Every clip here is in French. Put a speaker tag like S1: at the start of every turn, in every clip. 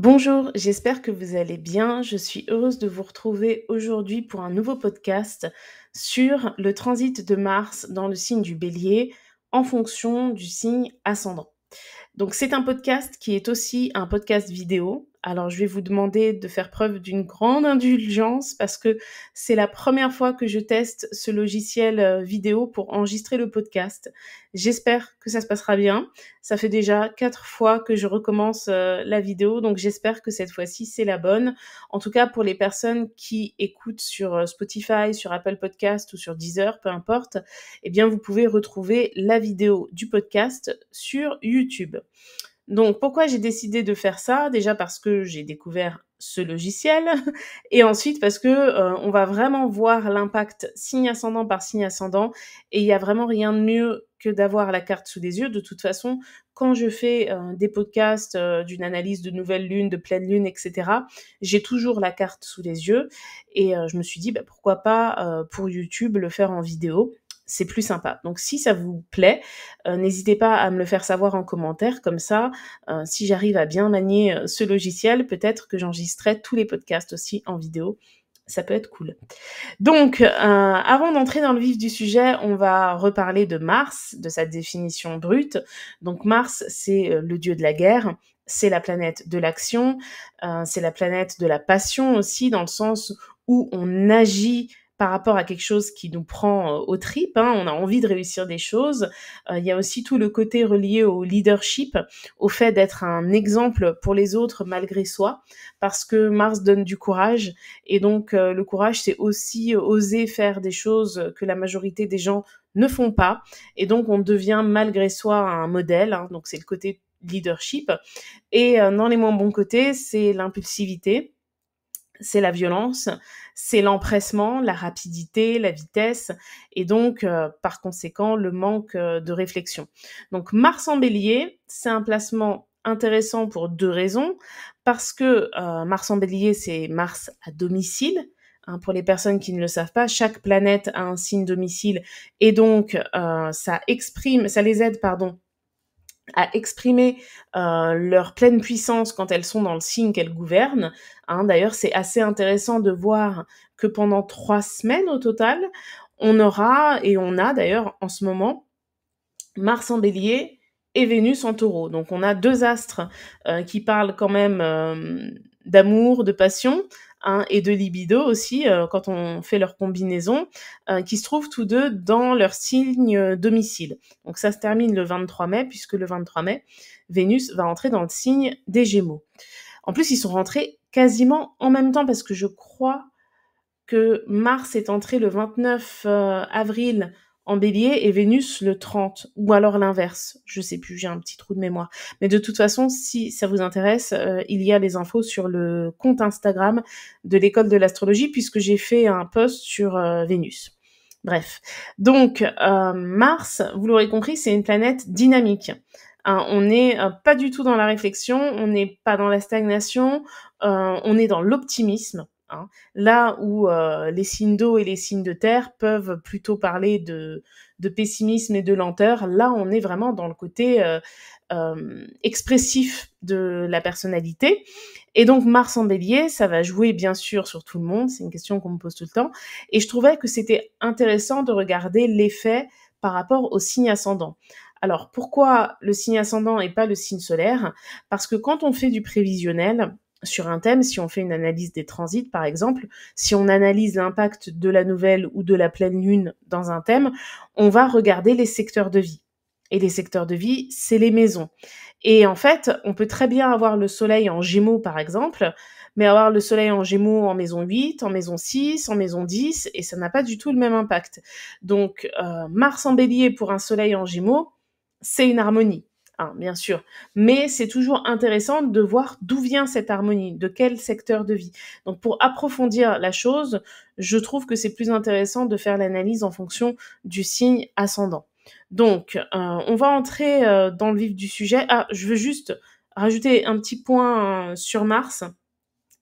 S1: Bonjour, j'espère que vous allez bien. Je suis heureuse de vous retrouver aujourd'hui pour un nouveau podcast sur le transit de Mars dans le signe du Bélier en fonction du signe ascendant. Donc c'est un podcast qui est aussi un podcast vidéo. Alors je vais vous demander de faire preuve d'une grande indulgence parce que c'est la première fois que je teste ce logiciel vidéo pour enregistrer le podcast. J'espère que ça se passera bien. Ça fait déjà 4 fois que je recommence la vidéo, donc j'espère que cette fois-ci c'est la bonne. En tout cas pour les personnes qui écoutent sur Spotify, sur Apple Podcast ou sur Deezer, peu importe, eh bien vous pouvez retrouver la vidéo du podcast sur YouTube. Donc pourquoi j'ai décidé de faire ça? Déjà parce que j'ai découvert ce logiciel et ensuite parce que, on va vraiment voir l'impact signe ascendant par signe ascendant et il y a vraiment rien de mieux que d'avoir la carte sous les yeux. De toute façon, quand je fais, des podcasts, d'une analyse de nouvelle lune, de pleine lune et cetera, j'ai toujours la carte sous les yeux et je me suis dit: «Bah, pourquoi pas, pour YouTube, le faire en vidéo?» C'est plus sympa. Donc si ça vous plaît, n'hésitez pas à me le faire savoir en commentaire, comme ça, si j'arrive à bien manier ce logiciel, peut-être que j'enregistrerai tous les podcasts aussi en vidéo. Ça peut être cool. Donc, avant d'entrer dans le vif du sujet, on va reparler de Mars, de sa définition brute. Donc Mars, c'est le dieu de la guerre, c'est la planète de l'action, c'est la planète de la passion aussi, dans le sens où on agit par rapport à quelque chose qui nous prend aux tripes, hein, on a envie de réussir des choses. Il y a aussi tout le côté relié au leadership, au fait d'être un exemple pour les autres malgré soi, parce que Mars donne du courage, et donc le courage, c'est aussi oser faire des choses que la majorité des gens ne font pas, et donc on devient malgré soi un modèle, hein, donc c'est le côté leadership. Et dans les moins bons côtés, c'est l'impulsivité, c'est la violence, c'est l'empressement, la rapidité, la vitesse et donc par conséquent le manque de réflexion. Donc Mars en Bélier, c'est un placement intéressant pour 2 raisons. Parce que Mars en Bélier, c'est Mars à domicile. Hein, pour les personnes qui ne le savent pas, chaque planète a un signe domicile et donc ça les aide, pardon, à exprimer leur pleine puissance quand elles sont dans le signe qu'elles gouvernent. Hein, d'ailleurs, c'est assez intéressant de voir que pendant 3 semaines au total, on aura, et on a d'ailleurs en ce moment, Mars en Bélier et Vénus en Taureau. Donc on a 2 astres qui parlent quand même d'amour, de passion, hein, et de libido aussi quand on fait leur combinaison, qui se trouvent tous 2 dans leur signe domicile. Donc ça se termine le 23 mai, puisque le 23 mai, Vénus va entrer dans le signe des Gémeaux. En plus, ils sont rentrés quasiment en même temps, parce que je crois que Mars est entré le 29 avril en Bélier et Vénus le 30, ou alors l'inverse, je sais plus, j'ai un petit trou de mémoire. Mais de toute façon, si ça vous intéresse, il y a les infos sur le compte Instagram de l'école de l'astrologie, puisque j'ai fait un post sur Vénus. Bref, donc Mars, vous l'aurez compris, c'est une planète dynamique. Hein, on n'est pas du tout dans la réflexion, on n'est pas dans la stagnation, on est dans l'optimisme. Hein. Là où les signes d'eau et les signes de terre peuvent plutôt parler de pessimisme et de lenteur, là on est vraiment dans le côté expressif de la personnalité. Et donc Mars en Bélier, ça va jouer bien sûr sur tout le monde, c'est une question qu'on me pose tout le temps, et je trouvais que c'était intéressant de regarder l'effet par rapport au signe ascendant. Alors pourquoi le signe ascendant et pas le signe solaire? Parce que quand on fait du prévisionnel, sur un thème, si on fait une analyse des transits par exemple, si on analyse l'impact de la nouvelle ou de la pleine lune dans un thème, on va regarder les secteurs de vie. Et les secteurs de vie, c'est les maisons. Et en fait, on peut très bien avoir le soleil en Gémeaux par exemple, mais avoir le soleil en Gémeaux en maison 8, en maison 6, en maison 10, et ça n'a pas du tout le même impact. Donc Mars en Bélier pour un soleil en Gémeaux, c'est une harmonie. Hein, bien sûr. Mais c'est toujours intéressant de voir d'où vient cette harmonie, de quel secteur de vie. Donc pour approfondir la chose, je trouve que c'est plus intéressant de faire l'analyse en fonction du signe ascendant. Donc, on va entrer dans le vif du sujet. Ah, je veux juste rajouter un petit point sur Mars.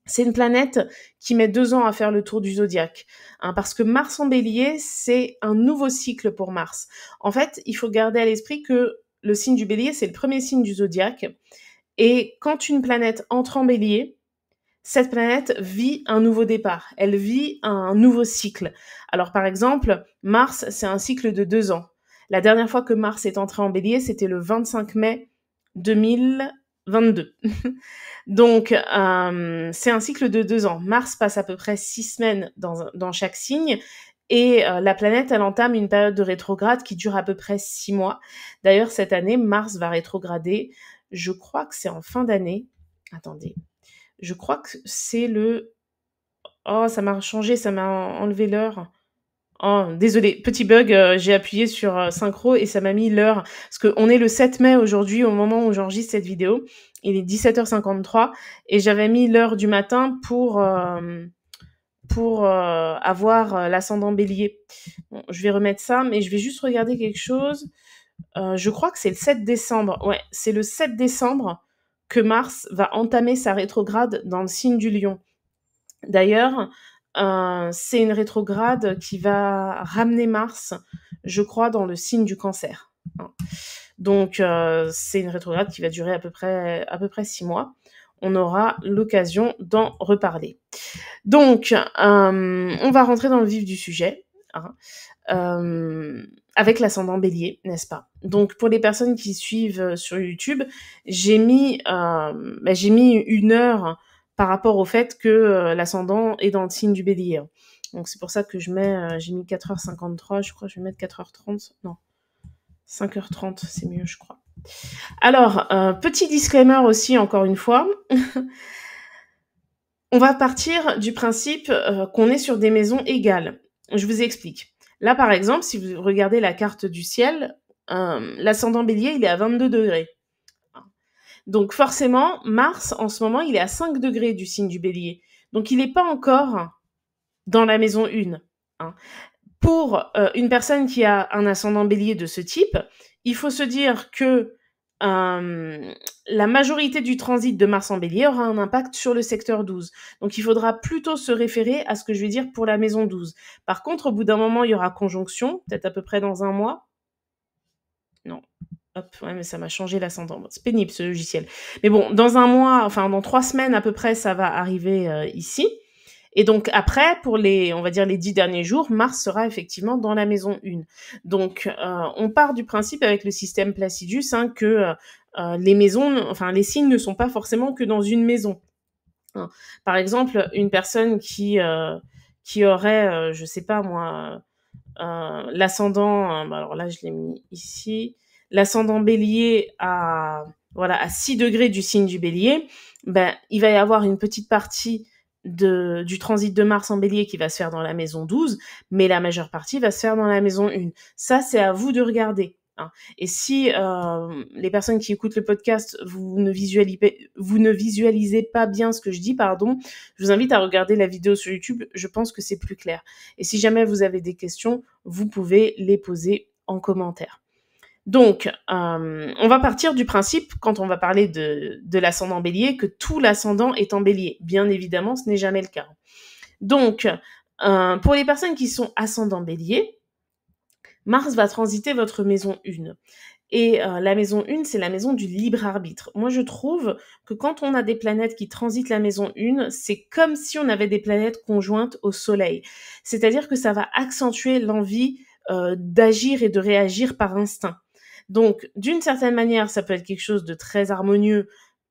S1: C'est une planète qui met 2 ans à faire le tour du zodiaque, hein, parce que Mars en Bélier, c'est un nouveau cycle pour Mars. En fait, il faut garder à l'esprit que le signe du Bélier, c'est le premier signe du zodiaque, Et quand une planète entre en Bélier, cette planète vit un nouveau départ, elle vit un nouveau cycle. Alors par exemple, Mars, c'est un cycle de 2 ans. La dernière fois que Mars est entré en Bélier, c'était le 25 mai 2022. Donc, c'est un cycle de 2 ans. Mars passe à peu près 6 semaines dans chaque signe et la planète, elle entame une période de rétrograde qui dure à peu près 6 mois. D'ailleurs, cette année, Mars va rétrograder, je crois que c'est en fin d'année. Attendez, je crois que c'est le... Oh, ça m'a changé, ça m'a enlevé l'heure. Oh, désolé, petit bug, j'ai appuyé sur synchro et ça m'a mis l'heure. Parce qu'on est le 7 mai aujourd'hui, au moment où j'enregistre cette vidéo. Il est 17h53 et j'avais mis l'heure du matin pour avoir l'ascendant bélier. Bon, je vais remettre ça, mais je vais juste regarder quelque chose. Je crois que c'est le 7 décembre. Ouais, c'est le 7 décembre que Mars va entamer sa rétrograde dans le signe du Lion. D'ailleurs, c'est une rétrograde qui va ramener Mars, je crois, dans le signe du Cancer. Donc, c'est une rétrograde qui va durer à peu près 6 mois. On aura l'occasion d'en reparler. Donc, on va rentrer dans le vif du sujet, hein, avec l'ascendant bélier, n'est-ce pas? Donc, pour les personnes qui suivent sur YouTube, j'ai mis 1 heure par rapport au fait que l'ascendant est dans le signe du bélier. Donc, c'est pour ça que j'ai mis 4h53, je crois que je vais mettre 4h30, non, 5h30, c'est mieux, je crois. Alors, petit disclaimer aussi, encore une fois. On va partir du principe qu'on est sur des maisons égales. Je vous explique. Là, par exemple, si vous regardez la carte du ciel, l'ascendant bélier, il est à 22 degrés. Donc forcément, Mars, en ce moment, il est à 5 degrés du signe du bélier. Donc il n'est pas encore dans la maison 1. Hein. Pour une personne qui a un ascendant bélier de ce type, il faut se dire que la majorité du transit de Mars en bélier aura un impact sur le secteur 12. Donc il faudra plutôt se référer à ce que je vais dire pour la maison 12. Par contre, au bout d'un moment, il y aura conjonction, peut-être à peu près dans 1 mois. Non. Hop, ouais, mais ça m'a changé l'ascendant. C'est pénible ce logiciel. Mais bon, dans 1 mois, enfin dans 3 semaines à peu près, ça va arriver ici. Et donc après, pour on va dire les 10 derniers jours, Mars sera effectivement dans la maison 1. Donc on part du principe avec le système Placidus que les maisons, enfin les signes ne sont pas forcément que dans une maison. Hein. Par exemple, une personne qui aurait, je sais pas moi, l'ascendant, alors là je l'ai mis ici, l'ascendant bélier à 6 degrés du signe du bélier, ben il va y avoir une petite partie du transit de Mars en bélier qui va se faire dans la maison 12, mais la majeure partie va se faire dans la maison 1. Ça, c'est à vous de regarder. Hein. Et si les personnes qui écoutent le podcast, vous ne visualisez pas bien ce que je dis, pardon, je vous invite à regarder la vidéo sur YouTube, je pense que c'est plus clair. Et si jamais vous avez des questions, vous pouvez les poser en commentaire. Donc, on va partir du principe, quand on va parler de l'ascendant bélier, que tout l'ascendant est en bélier. Bien évidemment, ce n'est jamais le cas. Donc, pour les personnes qui sont ascendant bélier, Mars va transiter votre maison 1. Et la maison 1, c'est la maison du libre arbitre. Moi, je trouve que quand on a des planètes qui transitent la maison 1, c'est comme si on avait des planètes conjointes au Soleil. C'est-à-dire que ça va accentuer l'envie d'agir et de réagir par instinct. Donc, d'une certaine manière, ça peut être quelque chose de très harmonieux,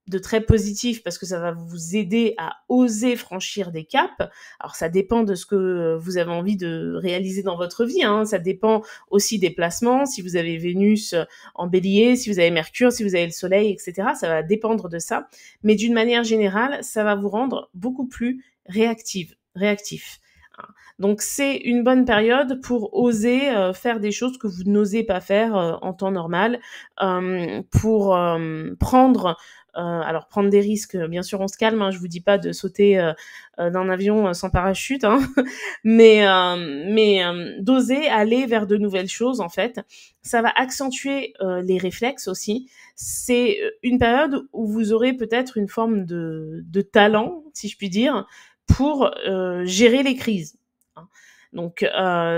S1: de très positif, parce que ça va vous aider à oser franchir des caps. Alors, ça dépend de ce que vous avez envie de réaliser dans votre vie. Hein. Ça dépend aussi des placements. Si vous avez Vénus en bélier, si vous avez Mercure, si vous avez le Soleil, etc. Ça va dépendre de ça. Mais d'une manière générale, ça va vous rendre beaucoup plus réactif. Donc c'est une bonne période pour oser faire des choses que vous n'osez pas faire en temps normal, pour prendre des risques. Bien sûr, on se calme. Hein, je vous dis pas de sauter d'un avion sans parachute, hein, mais d'oser aller vers de nouvelles choses. En fait, ça va accentuer les réflexes aussi. C'est une période où vous aurez peut-être une forme de talent, si je puis dire, pour gérer les crises. Donc,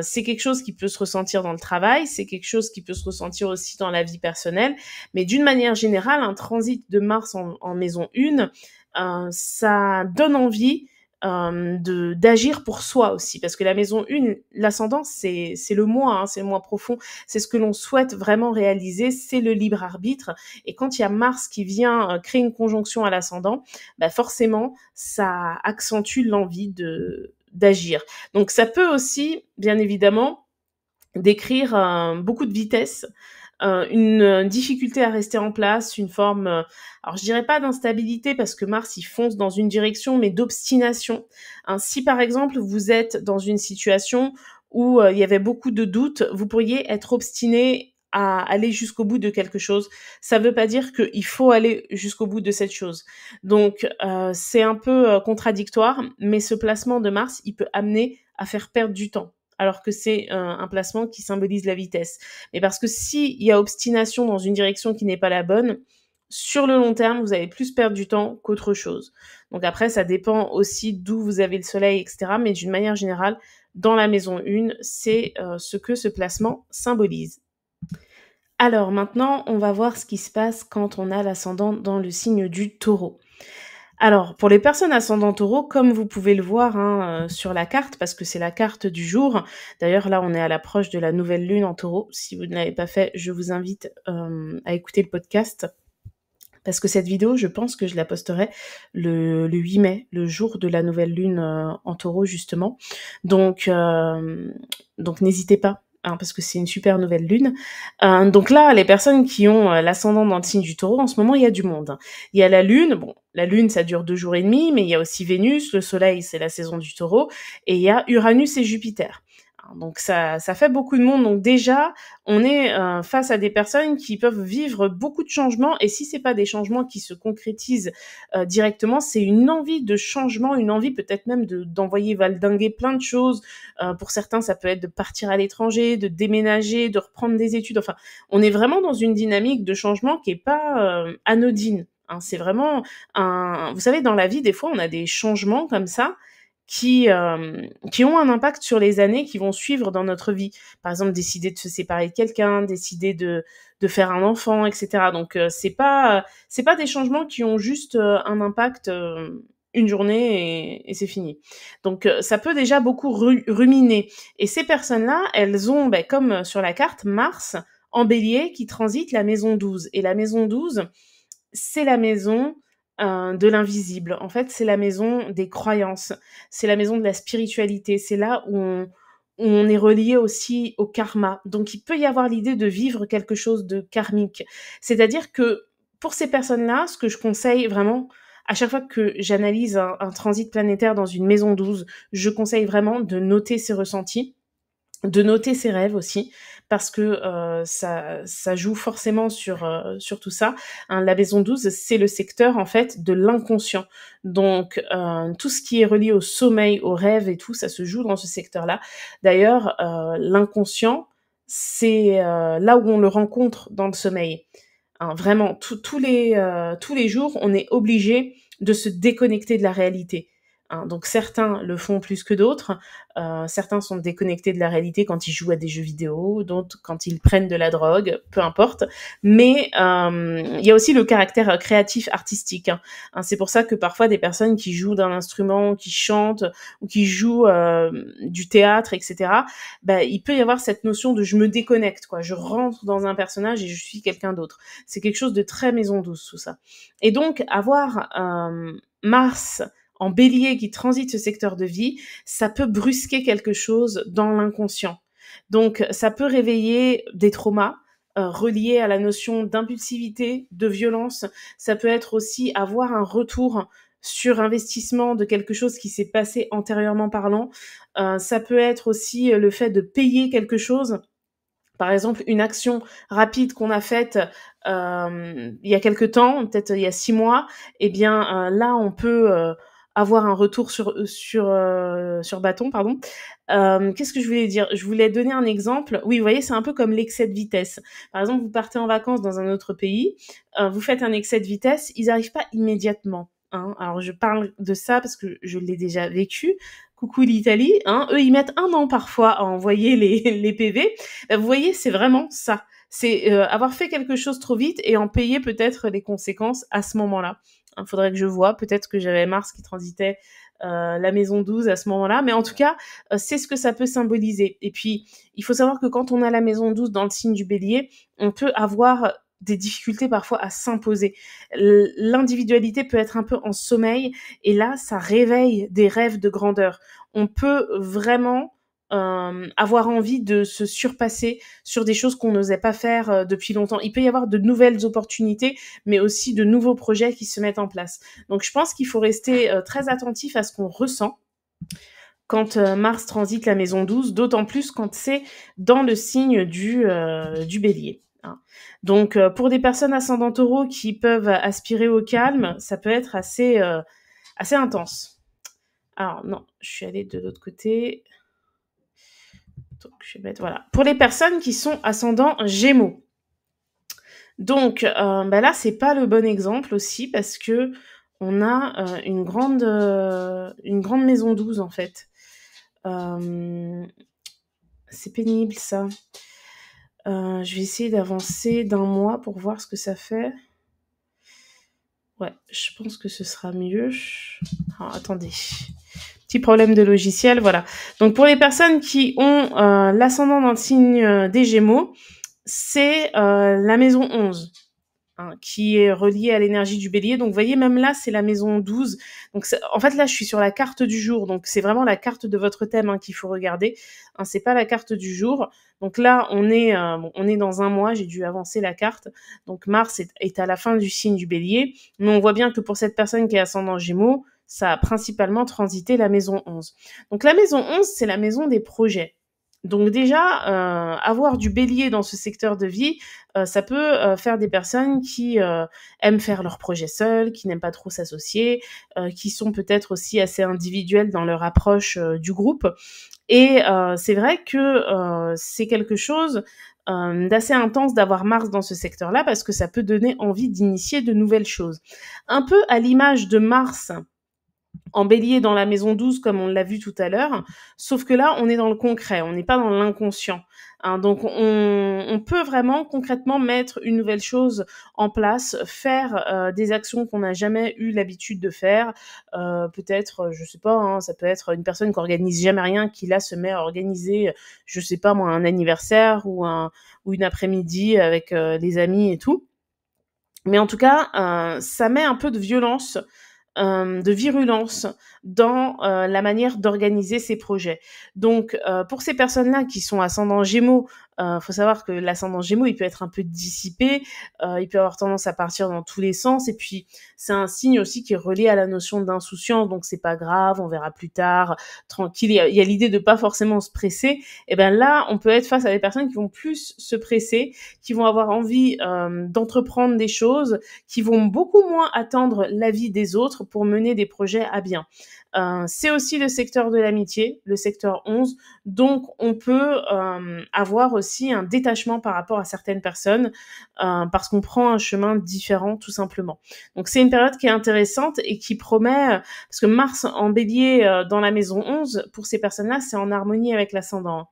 S1: c'est quelque chose qui peut se ressentir dans le travail, c'est quelque chose qui peut se ressentir aussi dans la vie personnelle, mais d'une manière générale, un transit de Mars en maison 1, ça donne envie d'agir pour soi aussi, parce que la maison 1, l'ascendant, c'est le moi, hein, c'est le moi profond, c'est ce que l'on souhaite vraiment réaliser, c'est le libre arbitre. Et quand il y a Mars qui vient créer une conjonction à l'ascendant, bah forcément, ça accentue l'envie d'agir. Donc ça peut aussi, bien évidemment, décrire beaucoup de vitesse, une difficulté à rester en place, une forme, alors je dirais pas d'instabilité parce que Mars il fonce dans une direction, mais d'obstination. Hein, si par exemple vous êtes dans une situation où il y avait beaucoup de doutes, vous pourriez être obstiné à aller jusqu'au bout de quelque chose. Ça veut pas dire qu'il faut aller jusqu'au bout de cette chose. Donc c'est un peu contradictoire, mais ce placement de Mars, il peut amener à faire perdre du temps, alors que c'est un placement qui symbolise la vitesse. Mais parce que s'il y a obstination dans une direction qui n'est pas la bonne, sur le long terme, vous allez plus perdre du temps qu'autre chose. Donc après, ça dépend aussi d'où vous avez le soleil, etc. Mais d'une manière générale, dans la maison 1, c'est ce que ce placement symbolise. Alors maintenant, on va voir ce qui se passe quand on a l'ascendant dans le signe du taureau. Alors, pour les personnes ascendant taureau, comme vous pouvez le voir hein, sur la carte, parce que c'est la carte du jour, d'ailleurs là on est à l'approche de la nouvelle lune en taureau, si vous ne l'avez pas fait, je vous invite à écouter le podcast, parce que cette vidéo, je pense que je la posterai le 8 mai, le jour de la nouvelle lune en taureau justement, donc n'hésitez pas, hein, parce que c'est une super nouvelle lune. Donc là, les personnes qui ont l'ascendant dans le signe du taureau, en ce moment, il y a du monde. Il y a la lune, bon, la lune, ça dure 2 jours et demi, mais il y a aussi Vénus, le soleil, c'est la saison du taureau, et il y a Uranus et Jupiter. Donc ça fait beaucoup de monde. Donc déjà, on est face à des personnes qui peuvent vivre beaucoup de changements. Et si c'est pas des changements qui se concrétisent directement, c'est une envie de changement, une envie peut-être même d'envoyer valdinguer plein de choses. Pour certains, ça peut être de partir à l'étranger, de déménager, de reprendre des études. Enfin, on est vraiment dans une dynamique de changement qui est pas anodine. Hein. C'est vraiment un... Vous savez, dans la vie, des fois, on a des changements comme ça qui ont un impact sur les années qui vont suivre dans notre vie. Par exemple, décider de se séparer de quelqu'un, décider de faire un enfant, etc. Donc c'est pas des changements qui ont juste un impact une journée et c'est fini. Donc ça peut déjà beaucoup ruminer. Et ces personnes-là, elles ont, comme sur la carte, Mars en bélier qui transite la maison 12. Et la maison 12, c'est la maison de l'invisible. En fait, c'est la maison des croyances. C'est la maison de la spiritualité. C'est là où on est relié aussi au karma. Donc, il peut y avoir l'idée de vivre quelque chose de karmique. C'est-à-dire que pour ces personnes-là, ce que je conseille vraiment, à chaque fois que j'analyse un transit planétaire dans une maison 12, je conseille vraiment de noter ses ressentis, de noter ses rêves aussi, parce que ça joue forcément sur tout ça. Hein, la maison 12, c'est le secteur en fait de l'inconscient. Donc tout ce qui est relié au sommeil, aux rêves et tout, ça se joue dans ce secteur-là. D'ailleurs, l'inconscient, c'est là où on le rencontre dans le sommeil. Hein, vraiment, tous les jours, on est obligé de se déconnecter de la réalité. Hein, donc certains le font plus que d'autres. Certains sont déconnectés de la réalité quand ils jouent à des jeux vidéo, d'autres quand ils prennent de la drogue, peu importe. Mais il y a aussi le caractère créatif, artistique. Hein, c'est pour ça que parfois des personnes qui jouent d'un instrument, qui chantent ou qui jouent du théâtre, etc. Il peut y avoir cette notion de je me déconnecte, quoi. Je rentre dans un personnage et je suis quelqu'un d'autre. C'est quelque chose de très maison douce, tout ça. Et donc avoir Mars en bélier qui transite ce secteur de vie, ça peut brusquer quelque chose dans l'inconscient. Donc, ça peut réveiller des traumas reliés à la notion d'impulsivité, de violence. Ça peut être aussi avoir un retour sur investissement de quelque chose qui s'est passé antérieurement parlant. Ça peut être aussi le fait de payer quelque chose. Par exemple, une action rapide qu'on a faite il y a quelque temps, peut-être il y a 6 mois, eh bien là, on peut avoir un retour sur bâton, pardon. Qu'est-ce que je voulais dire? Je voulais donner un exemple. Oui, vous voyez, c'est un peu comme l'excès de vitesse. Par exemple, vous partez en vacances dans un autre pays, vous faites un excès de vitesse, ils n'arrivent pas immédiatement. Hein. Alors, je parle de ça parce que je l'ai déjà vécu. coucou l'Italie, hein, eux, ils mettent 1 an parfois à envoyer les PV. Vous voyez, c'est vraiment ça. C'est, avoir fait quelque chose trop vite et en payer peut-être les conséquences à ce moment-là. Hein, faudrait que je voie, peut-être que j'avais Mars qui transitait, la maison 12 à ce moment-là, mais en tout cas, c'est ce que ça peut symboliser. Et puis, il faut savoir que quand on a la maison 12 dans le signe du Bélier, on peut avoir des difficultés parfois à s'imposer. L'individualité peut être un peu en sommeil et là, ça réveille des rêves de grandeur. On peut vraiment avoir envie de se surpasser sur des choses qu'on n'osait pas faire depuis longtemps. Il peut y avoir de nouvelles opportunités, mais aussi de nouveaux projets qui se mettent en place. Donc je pense qu'il faut rester très attentif à ce qu'on ressent quand Mars transite la maison 12, d'autant plus quand c'est dans le signe du Bélier. Hein. Donc pour des personnes ascendant Taureau qui peuvent aspirer au calme, ça peut être assez intense. Alors non, je suis allée de l'autre côté. Donc je vais mettre voilà. Pour les personnes qui sont ascendant Gémeaux. Donc là c'est pas le bon exemple aussi parce que on a une grande maison 12 en fait. C'est pénible ça. Je vais essayer d'avancer d'un mois pour voir ce que ça fait. Ouais, je pense que ce sera mieux. Alors, attendez. Petit problème de logiciel, voilà. Donc pour les personnes qui ont l'ascendant dans le signe des Gémeaux, c'est la maison 11. Hein, qui est reliée à l'énergie du Bélier. Donc, vous voyez, même là, c'est la maison 12. Donc, en fait, là, je suis sur la carte du jour. Donc, c'est vraiment la carte de votre thème qu'il faut regarder. Hein, c'est pas la carte du jour. Donc là, on est dans un mois. J'ai dû avancer la carte. Donc, Mars est à la fin du signe du Bélier. Mais on voit bien que pour cette personne qui est ascendant Gémeaux, ça a principalement transité la maison 11. Donc, la maison 11, c'est la maison des projets. Donc déjà, avoir du Bélier dans ce secteur de vie, ça peut faire des personnes qui aiment faire leurs projets seuls, qui n'aiment pas trop s'associer, qui sont peut-être aussi assez individuelles dans leur approche du groupe. Et c'est vrai que c'est quelque chose d'assez intense d'avoir Mars dans ce secteur-là parce que ça peut donner envie d'initier de nouvelles choses. Un peu à l'image de Mars en Bélier dans la maison 12 comme on l'a vu tout à l'heure, sauf que là on est dans le concret, on n'est pas dans l'inconscient. Hein, donc on peut vraiment concrètement mettre une nouvelle chose en place, faire des actions qu'on n'a jamais eu l'habitude de faire. Peut-être, je sais pas, hein, ça peut être une personne qui organise jamais rien, qui là se met à organiser, je sais pas moi, un anniversaire ou une après-midi avec les amis et tout. Mais en tout cas, ça met un peu de violence de virulence dans la manière d'organiser ces projets. Donc, pour ces personnes-là qui sont ascendant Gémeaux, faut savoir que l'ascendant Gémeaux, il peut être un peu dissipé, il peut avoir tendance à partir dans tous les sens, et puis c'est un signe aussi qui est relié à la notion d'insouciance, donc c'est pas grave, on verra plus tard, tranquille, il y a l'idée de pas forcément se presser. Et ben là, on peut être face à des personnes qui vont plus se presser, qui vont avoir envie d'entreprendre des choses, qui vont beaucoup moins attendre l'avis des autres pour mener des projets à bien. C'est aussi le secteur de l'amitié, le secteur 11, donc on peut avoir aussi un détachement par rapport à certaines personnes parce qu'on prend un chemin différent tout simplement. Donc c'est une période qui est intéressante et qui promet, parce que Mars en Bélier dans la maison 11, pour ces personnes-là, c'est en harmonie avec l'ascendant.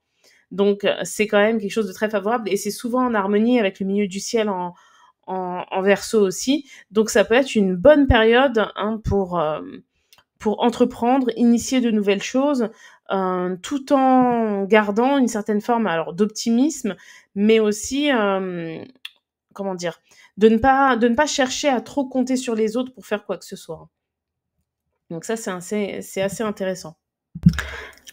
S1: Donc c'est quand même quelque chose de très favorable et c'est souvent en harmonie avec le milieu du ciel en Verseau aussi. Donc ça peut être une bonne période pour entreprendre, initier de nouvelles choses, tout en gardant une certaine forme alors d'optimisme, mais aussi comment dire, de ne pas chercher à trop compter sur les autres pour faire quoi que ce soit. Donc ça c'est assez intéressant.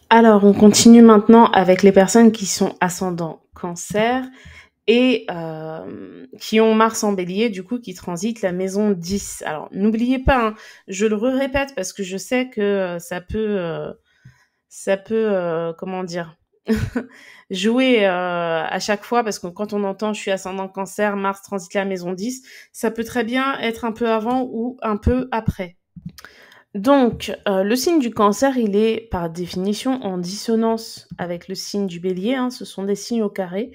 S1: Alors on continue maintenant avec les personnes qui sont ascendant Cancer et qui ont Mars en Bélier, du coup, qui transitent la maison 10. Alors, n'oubliez pas, hein, je le répète parce que je sais que ça peut, comment dire, jouer à chaque fois, parce que quand on entend « je suis ascendant Cancer, Mars transite la maison 10 », ça peut très bien être un peu avant ou un peu après. Donc, le signe du Cancer, il est par définition en dissonance avec le signe du Bélier, hein, ce sont des signes au carré.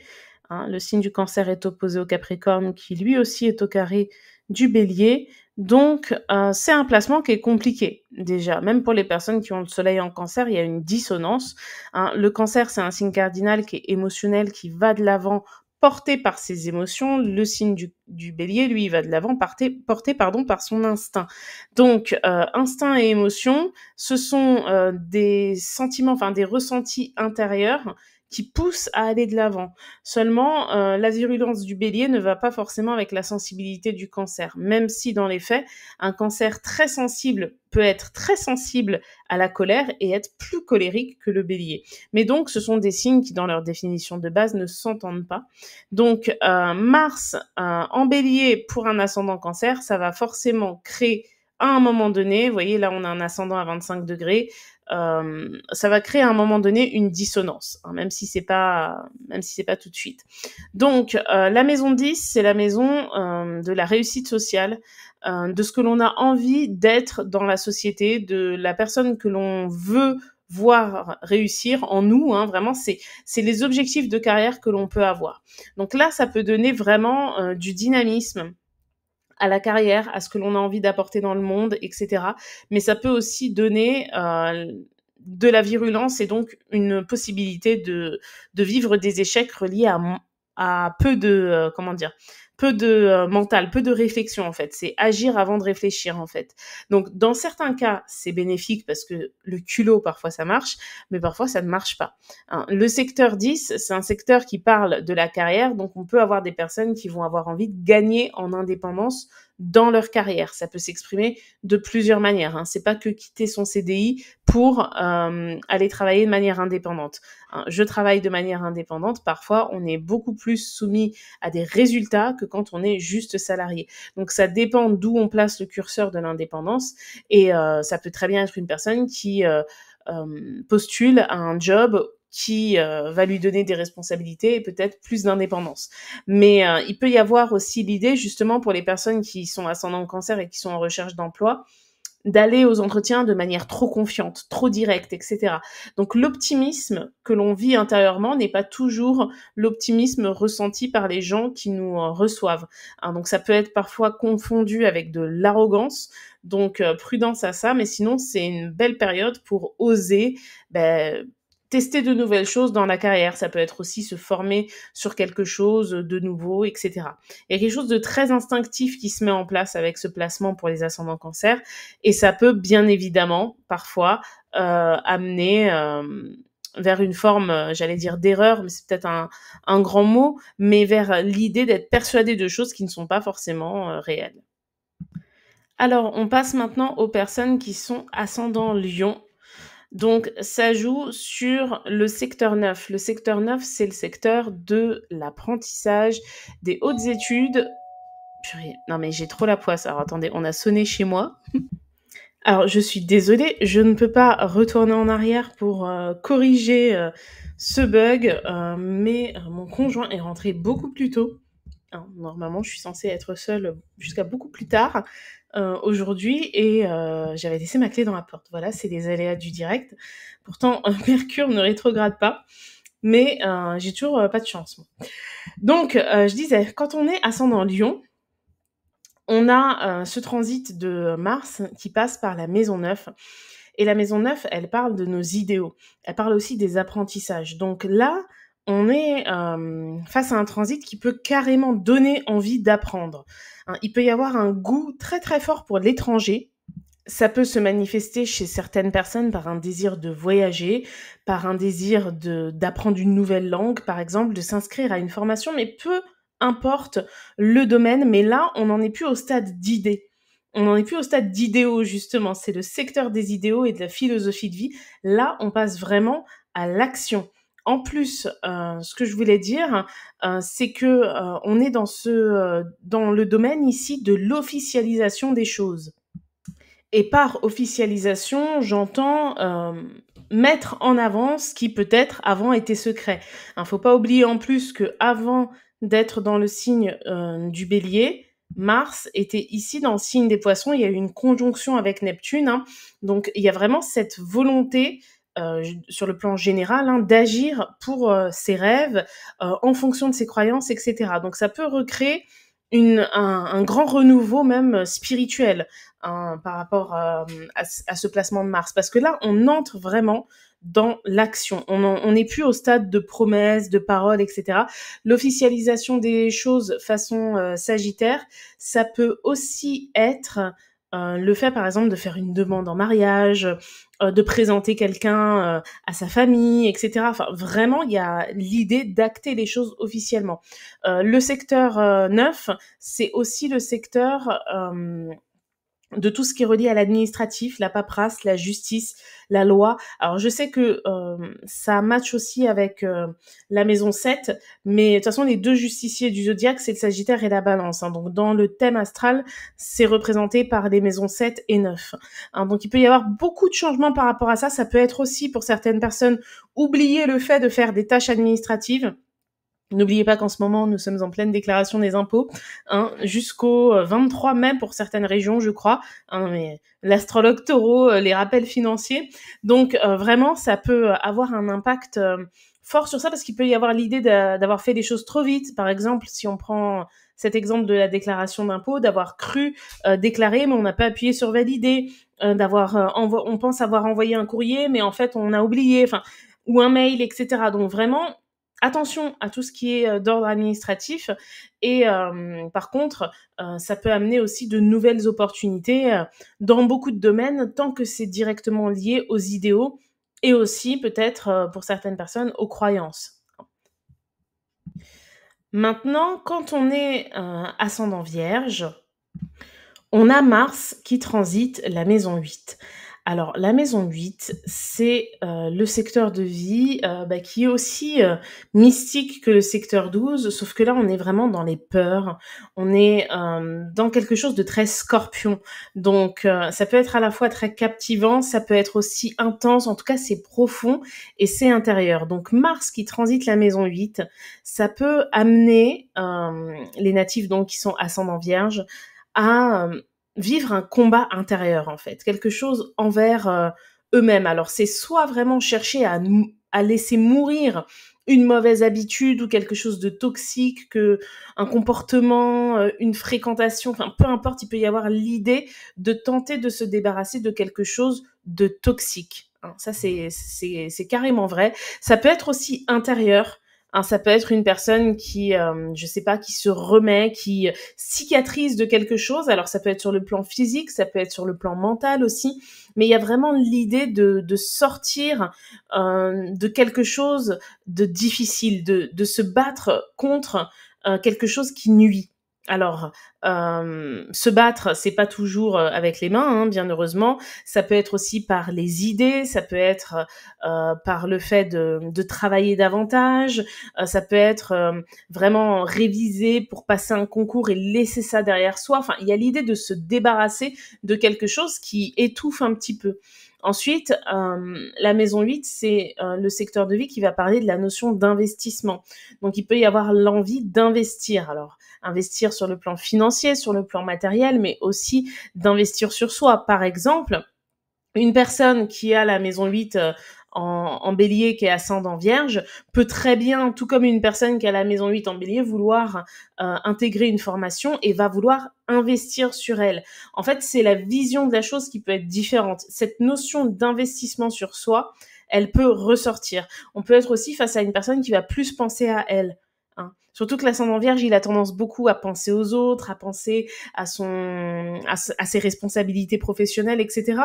S1: Hein, le signe du Cancer est opposé au Capricorne, qui lui aussi est au carré du Bélier. Donc, c'est un placement qui est compliqué. déjà. Même pour les personnes qui ont le soleil en cancer, il y a une dissonance, hein. Le cancer, c'est un signe cardinal qui est émotionnel, qui va de l'avant, porté par ses émotions. Le signe du bélier, lui, il va de l'avant, porté pardon, par son instinct. Donc, instinct et émotion, ce sont des sentiments, enfin des ressentis intérieurs qui poussent à aller de l'avant. Seulement, la virulence du bélier ne va pas forcément avec la sensibilité du cancer, même si dans les faits, un cancer très sensible peut être très sensible à la colère et être plus colérique que le bélier. Mais donc, ce sont des signes qui, dans leur définition de base, ne s'entendent pas. Donc, Mars en bélier pour un ascendant cancer, ça va forcément créer à un moment donné, vous voyez, là, on a un ascendant à 25 degrés, ça va créer à un moment donné une dissonance, hein, même si c'est pas tout de suite. Donc, la maison 10, c'est la maison de la réussite sociale, de ce que l'on a envie d'être dans la société, de la personne que l'on veut voir réussir en nous, hein, vraiment, c'est les objectifs de carrière que l'on peut avoir. Donc là, ça peut donner vraiment du dynamisme à la carrière, à ce que l'on a envie d'apporter dans le monde, etc. Mais ça peut aussi donner de la virulence et donc une possibilité de vivre des échecs reliés à peu de, peu de mental, peu de réflexion en fait. C'est agir avant de réfléchir en fait. Donc dans certains cas, c'est bénéfique parce que le culot, parfois ça marche, mais parfois ça ne marche pas. Hein. Le secteur 10, c'est un secteur qui parle de la carrière, donc on peut avoir des personnes qui vont avoir envie de gagner en indépendance dans leur carrière. Ça peut s'exprimer de plusieurs manières. Hein. C'est pas que quitter son CDI pour aller travailler de manière indépendante. Hein. Je travaille de manière indépendante. Parfois, on est beaucoup plus soumis à des résultats que quand on est juste salarié. Donc, ça dépend d'où on place le curseur de l'indépendance. Et ça peut très bien être une personne qui postule à un job qui va lui donner des responsabilités et peut-être plus d'indépendance. Mais il peut y avoir aussi l'idée, justement, pour les personnes qui sont ascendant cancer et qui sont en recherche d'emploi, d'aller aux entretiens de manière trop confiante, trop directe, etc. Donc l'optimisme que l'on vit intérieurement n'est pas toujours l'optimisme ressenti par les gens qui nous reçoivent. Hein, donc ça peut être parfois confondu avec de l'arrogance, donc prudence à ça, mais sinon c'est une belle période pour oser tester de nouvelles choses dans la carrière. Ça peut être aussi se former sur quelque chose de nouveau, etc. Il y a quelque chose de très instinctif qui se met en place avec ce placement pour les ascendants cancer, et ça peut bien évidemment parfois amener vers une forme, j'allais dire d'erreur, mais c'est peut-être un grand mot, mais vers l'idée d'être persuadé de choses qui ne sont pas forcément réelles. Alors, on passe maintenant aux personnes qui sont ascendant Lion. Donc, ça joue sur le secteur 9. Le secteur 9, c'est le secteur de l'apprentissage, des hautes études. Purée, non mais j'ai trop la poisse. Alors attendez, on a sonné chez moi. Alors, je suis désolée, je ne peux pas retourner en arrière pour corriger ce bug, mais mon conjoint est rentré beaucoup plus tôt. Hein, normalement, je suis censée être seule jusqu'à beaucoup plus tard aujourd'hui et j'avais laissé ma clé dans la porte. Voilà, c'est les aléas du direct. Pourtant, Mercure ne rétrograde pas, mais j'ai toujours pas de chance. Moi. Donc, je disais, quand on est ascendant Lion, on a ce transit de Mars qui passe par la maison 9. Et la maison 9, elle parle de nos idéaux. Elle parle aussi des apprentissages. Donc là, on est face à un transit qui peut carrément donner envie d'apprendre. Hein, il peut y avoir un goût très très fort pour l'étranger. Ça peut se manifester chez certaines personnes par un désir de voyager, par un désir d'apprendre une nouvelle langue, par exemple, de s'inscrire à une formation, mais peu importe le domaine, mais là, on n'en est plus au stade d'idées. On n'en est plus au stade d'idéaux, justement. C'est le secteur des idéaux et de la philosophie de vie. Là, on passe vraiment à l'action. En plus, ce que je voulais dire, c'est que on est dans le domaine ici de l'officialisation des choses. Et par officialisation, j'entends mettre en avant ce qui peut-être avant était secret. Il ne faut pas oublier en plus que avant d'être dans le signe du bélier, Mars était ici dans le signe des poissons, il y a eu une conjonction avec Neptune, hein. Donc il y a vraiment cette volonté sur le plan général hein, d'agir pour ses rêves en fonction de ses croyances, etc. Donc ça peut recréer un grand renouveau même spirituel par rapport à ce placement de Mars. Parce que là, on entre vraiment dans l'action. On n'est plus au stade de promesses, de paroles, etc. L'officialisation des choses façon Sagittaire, ça peut aussi être le fait, par exemple, de faire une demande en mariage, de présenter quelqu'un à sa famille, etc. Enfin, vraiment, il y a l'idée d'acter les choses officiellement. Le secteur 9, c'est aussi le secteur de tout ce qui est relié à l'administratif, la paperasse, la justice, la loi. Alors je sais que ça match aussi avec la maison 7, mais de toute façon les deux justiciers du zodiaque, c'est le Sagittaire et la Balance. Hein. Donc dans le thème astral, c'est représenté par les maisons 7 et 9. Hein, donc il peut y avoir beaucoup de changements par rapport à ça. Ça peut être aussi pour certaines personnes oublier le fait de faire des tâches administratives. N'oubliez pas qu'en ce moment, nous sommes en pleine déclaration des impôts, hein, jusqu'au 23 mai pour certaines régions, je crois. Hein, mais l'astrologue taureau, les rappels financiers. Donc vraiment, ça peut avoir un impact fort sur ça parce qu'il peut y avoir l'idée d'avoir fait les choses trop vite. Par exemple, si on prend cet exemple de la déclaration d'impôts, d'avoir cru déclarer, mais on n'a pas appuyé sur valider, on pense avoir envoyé un courrier, mais en fait, on a oublié, enfin, ou un mail, etc. Donc vraiment, attention à tout ce qui est d'ordre administratif et par contre, ça peut amener aussi de nouvelles opportunités dans beaucoup de domaines tant que c'est directement lié aux idéaux et aussi peut-être pour certaines personnes aux croyances. Maintenant, quand on est ascendant Vierge, on a Mars qui transite la maison 8. Alors, la maison 8, c'est le secteur de vie qui est aussi mystique que le secteur 12, sauf que là, on est vraiment dans les peurs. On est dans quelque chose de très scorpion. Donc, ça peut être à la fois très captivant, ça peut être aussi intense. En tout cas, c'est profond et c'est intérieur. Donc, Mars qui transite la maison 8, ça peut amener les natifs donc qui sont ascendants vierges à vivre un combat intérieur en fait, quelque chose envers eux-mêmes. Alors c'est soit vraiment chercher à laisser mourir une mauvaise habitude ou quelque chose de toxique, que un comportement, une fréquentation, enfin peu importe, il peut y avoir l'idée de tenter de se débarrasser de quelque chose de toxique. Hein, ça c'est carrément vrai. Ça peut être aussi intérieur. Hein, ça peut être une personne qui, je sais pas, qui se remet, qui cicatrise de quelque chose. Alors ça peut être sur le plan physique, ça peut être sur le plan mental aussi, mais il y a vraiment l'idée de sortir de quelque chose de difficile, de se battre contre quelque chose qui nuit. Alors, se battre, c'est pas toujours avec les mains, hein, bien heureusement. Ça peut être aussi par les idées, ça peut être par le fait de travailler davantage, ça peut être vraiment réviser pour passer un concours et laisser ça derrière soi. Enfin, il y a l'idée de se débarrasser de quelque chose qui étouffe un petit peu. Ensuite, la maison 8, c'est le secteur de vie qui va parler de la notion d'investissement. Donc, il peut y avoir l'envie d'investir. Alors, investir sur le plan financier, sur le plan matériel, mais aussi d'investir sur soi. Par exemple, une personne qui a la maison 8 en bélier, qui est ascendant vierge, peut très bien, tout comme une personne qui a la maison 8 en bélier, vouloir intégrer une formation et va vouloir investir sur elle. En fait, c'est la vision de la chose qui peut être différente. Cette notion d'investissement sur soi, elle peut ressortir. On peut être aussi face à une personne qui va plus penser à elle. Hein. Surtout que l'ascendant vierge, il a tendance beaucoup à penser aux autres, à penser à ses responsabilités professionnelles, etc.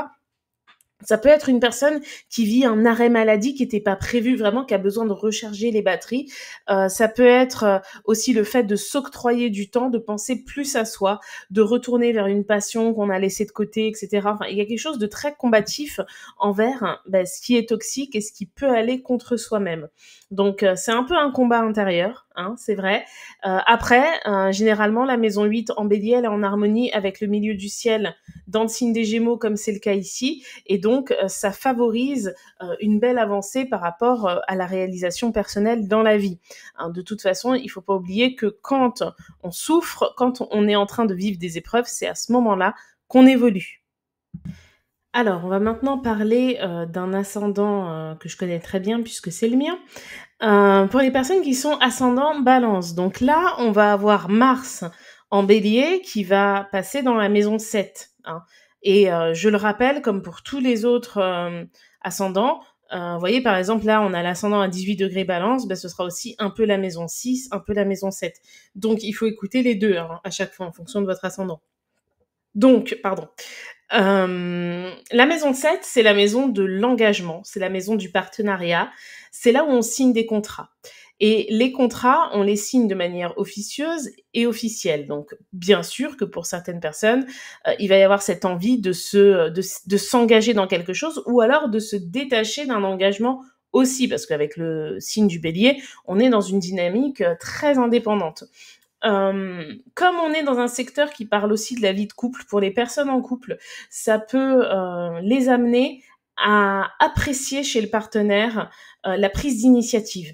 S1: Ça peut être une personne qui vit un arrêt maladie qui n'était pas prévu vraiment, qui a besoin de recharger les batteries. Ça peut être aussi le fait de s'octroyer du temps, de penser plus à soi, de retourner vers une passion qu'on a laissée de côté, etc. Enfin, il y a quelque chose de très combatif envers ce qui est toxique et ce qui peut aller contre soi-même. Donc, c'est un peu un combat intérieur, hein, c'est vrai. Après, généralement, la maison 8 en bélier, elle est en harmonie avec le milieu du ciel dans le signe des Gémeaux, comme c'est le cas ici. Et donc, ça favorise une belle avancée par rapport à la réalisation personnelle dans la vie. Hein, de toute façon, il ne faut pas oublier que quand on souffre, quand on est en train de vivre des épreuves, c'est à ce moment-là qu'on évolue. Alors, on va maintenant parler d'un ascendant que je connais très bien puisque c'est le mien. Pour les personnes qui sont ascendant balance. Donc là, on va avoir Mars en bélier qui va passer dans la maison 7, hein. Et je le rappelle, comme pour tous les autres ascendants, vous voyez, par exemple, là, on a l'ascendant à 18 degrés balance, ce sera aussi un peu la maison 6, un peu la maison 7. Donc, il faut écouter les deux à chaque fois en fonction de votre ascendant. Donc, pardon. La maison 7, c'est la maison de l'engagement, c'est la maison du partenariat, c'est là où on signe des contrats. Et les contrats, on les signe de manière officieuse et officielle. Donc, bien sûr que pour certaines personnes, il va y avoir cette envie de s'engager dans quelque chose ou alors de se détacher d'un engagement aussi, parce qu'avec le signe du bélier, on est dans une dynamique très indépendante. Comme on est dans un secteur qui parle aussi de la vie de couple, pour les personnes en couple, ça peut les amener à apprécier chez le partenaire la prise d'initiative,